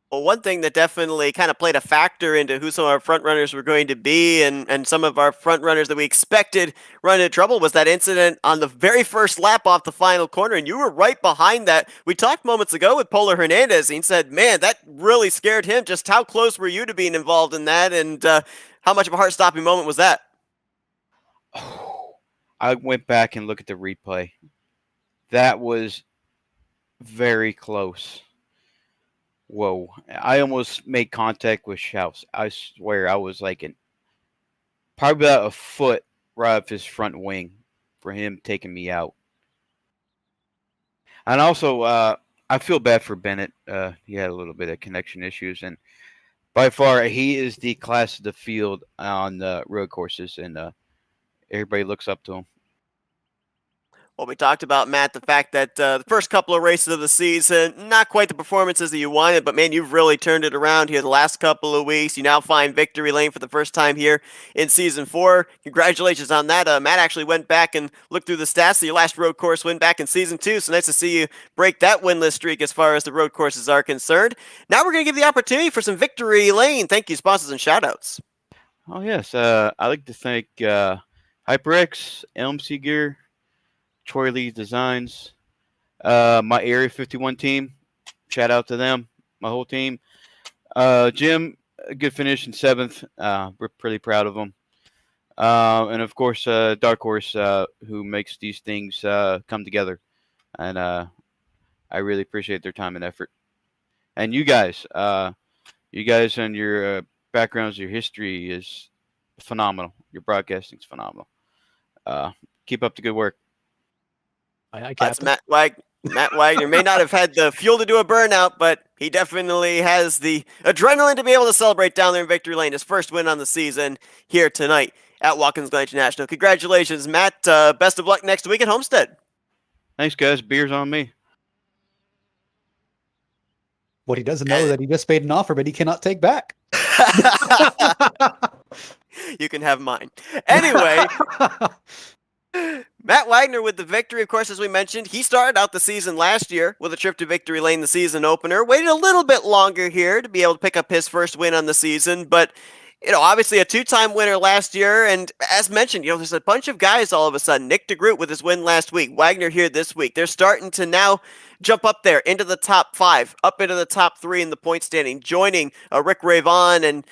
Well, one thing that definitely kind of played a factor into who some of our front runners were going to be and some of our front runners that we expected run into trouble was that incident on the very first lap off the final corner, and you were right behind that. We talked moments ago with Polar Hernandez, and he said, man, that really scared him. Just how close were you to being involved in that, and how much of a heart-stopping moment was that? I went back and looked at the replay. That was very close. Whoa. I almost made contact with Schaus. I swear I was like probably about a foot right off his front wing for him taking me out. And also, I feel bad for Bennett. He had a little bit of connection issues, and by far, he is the class of the field on road courses, and everybody looks up to him. Well, we talked about, Matt, the fact that the first couple of races of the season, not quite the performances that you wanted, but man, you've really turned it around here the last couple of weeks. You now find victory lane for the first time here in Season 4. Congratulations on that. Matt actually went back and looked through the stats of your last road course win back in Season 2, so nice to see you break that winless streak as far as the road courses are concerned. Now we're going to give the opportunity for some victory lane. Thank you, sponsors and shoutouts. Oh, yes. I'd like to thank HyperX, LMC Gear, Troy Lee Designs, my Area 51 team. Shout out to them, my whole team. Jim, a good finish in 7th. We're pretty proud of them. And of course, Dark Horse, who makes these things come together. And I really appreciate their time and effort. And you guys and your backgrounds, your history is phenomenal. Your broadcasting is phenomenal. Keep up the good work. That's Matt Wagner may not have had the fuel to do a burnout, but he definitely has the adrenaline to be able to celebrate down there in victory lane. His first win on the season here tonight at Watkins Glen International. Congratulations, Matt. Best of luck next week at Homestead. Thanks, guys. Beer's on me. What he doesn't know is that he just made an offer, but he cannot take back. You can have mine. Anyway, Matt Wagner with the victory, of course, as we mentioned. He started out the season last year with a trip to victory lane, the season opener. Waited a little bit longer here to be able to pick up his first win on the season, but obviously a 2-time winner last year, and as mentioned, there's a bunch of guys all of a sudden. Nick DeGroot with his win last week, Wagner here this week. They're starting to now jump up there into the top 5, up into the top 3 in the point standing, joining Rick Ravon and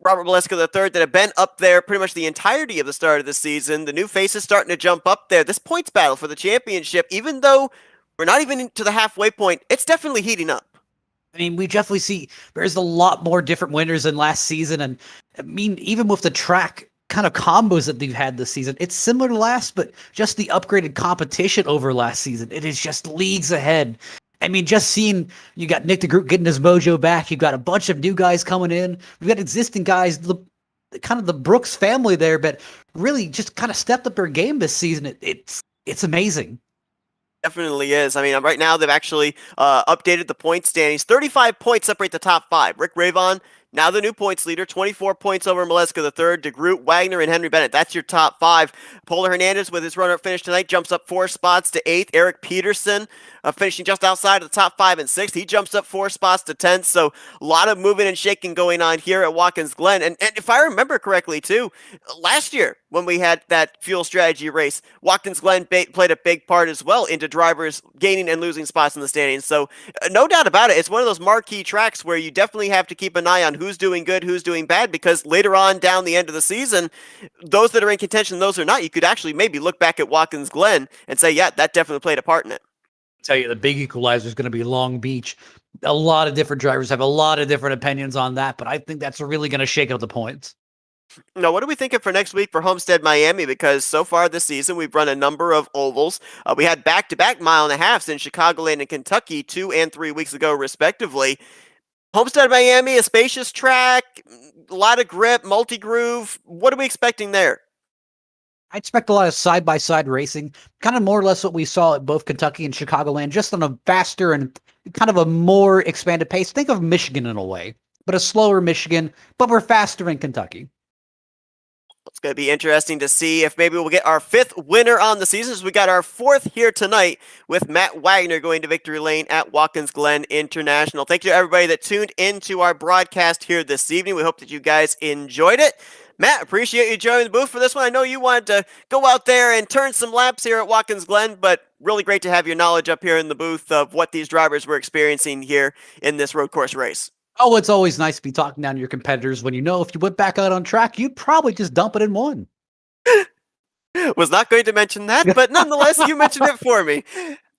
Robert Maleska III that have been up there pretty much the entirety of the start of the season. The new faces starting to jump up there. This points battle for the championship, even though we're not even to the halfway point, it's definitely heating up. I mean, we definitely see there's a lot more different winners than last season. And I mean, even with the track kind of combos that they've had this season, it's similar to last, but just the upgraded competition over last season. It is just leagues ahead. I mean, just seeing you got Nick DeGroot getting his mojo back. You've got a bunch of new guys coming in. We've got existing guys, kind of the Brooks family there, but really just kind of stepped up their game this season. It's amazing. Definitely is. I mean, right now they've actually updated the point standings. 35 points separate the top five. Rick Ravon, now the new points leader, 24 points over Maleska III, DeGroot, Wagner, and Henry Bennett. That's your top five. Polar Hernandez, with his runner-up finish tonight, jumps up 4 spots to 8th. Eric Peterson, finishing just outside of the top 5 and 6th. He jumps up 4 spots to 10th. So a lot of moving and shaking going on here at Watkins Glen. And if I remember correctly, too, last year when we had that fuel strategy race, Watkins Glen played a big part as well into drivers gaining and losing spots in the standings. So no doubt about it, it's one of those marquee tracks where you definitely have to keep an eye on who's doing good, who's doing bad, because later on down the end of the season, those that are in contention, those who are not, you could actually maybe look back at Watkins Glen and say, yeah, that definitely played a part in it. Tell you, the big equalizer is going to be Long Beach. A lot of different drivers have a lot of different opinions on that, but I think that's really going to shake up the points. Now, what are we thinking for next week for Homestead Miami? Because so far this season, we've run a number of ovals. We had back-to-back mile-and-a-halfs in Chicagoland and Kentucky 2 and 3 weeks ago, respectively. Homestead Miami, a spacious track, a lot of grip, multi-groove. What are we expecting there? I expect a lot of side-by-side racing, kind of more or less what we saw at both Kentucky and Chicagoland, just on a faster and kind of a more expanded pace. Think of Michigan in a way, but a slower Michigan, but we're faster in Kentucky. It's going to be interesting to see if maybe we'll get our 5th winner on the season. So we got our 4th here tonight with Matt Wagner going to victory lane at Watkins Glen International. Thank you to everybody that tuned into our broadcast here this evening. We hope that you guys enjoyed it. Matt, appreciate you joining the booth for this one. I know you wanted to go out there and turn some laps here at Watkins Glen, but really great to have your knowledge up here in the booth of what these drivers were experiencing here in this road course race. Oh, it's always nice to be talking down to your competitors when you know if you went back out on track, you'd probably just dump it in one. Was not going to mention that, but nonetheless, you mentioned it for me.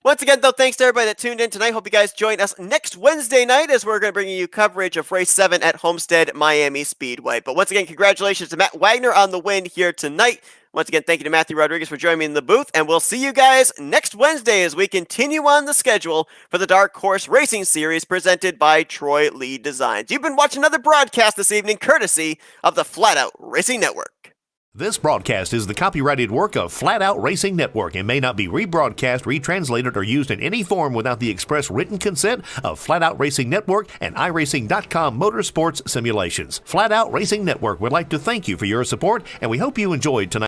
Once again, though, thanks to everybody that tuned in tonight. Hope you guys join us next Wednesday night as we're going to bring you coverage of Race 7 at Homestead Miami Speedway. But once again, congratulations to Matt Wagner on the win here tonight. Once again, thank you to Matthew Rodriguez for joining me in the booth, and we'll see you guys next Wednesday as we continue on the schedule for the Dark Horse Racing Series presented by Troy Lee Designs. You've been watching another broadcast this evening courtesy of the Flat Out Racing Network. This broadcast is the copyrighted work of Flat Out Racing Network and may not be rebroadcast, retranslated, or used in any form without the express written consent of Flat Out Racing Network and iRacing.com Motorsports Simulations. Flat Out Racing Network would like to thank you for your support, and we hope you enjoyed tonight.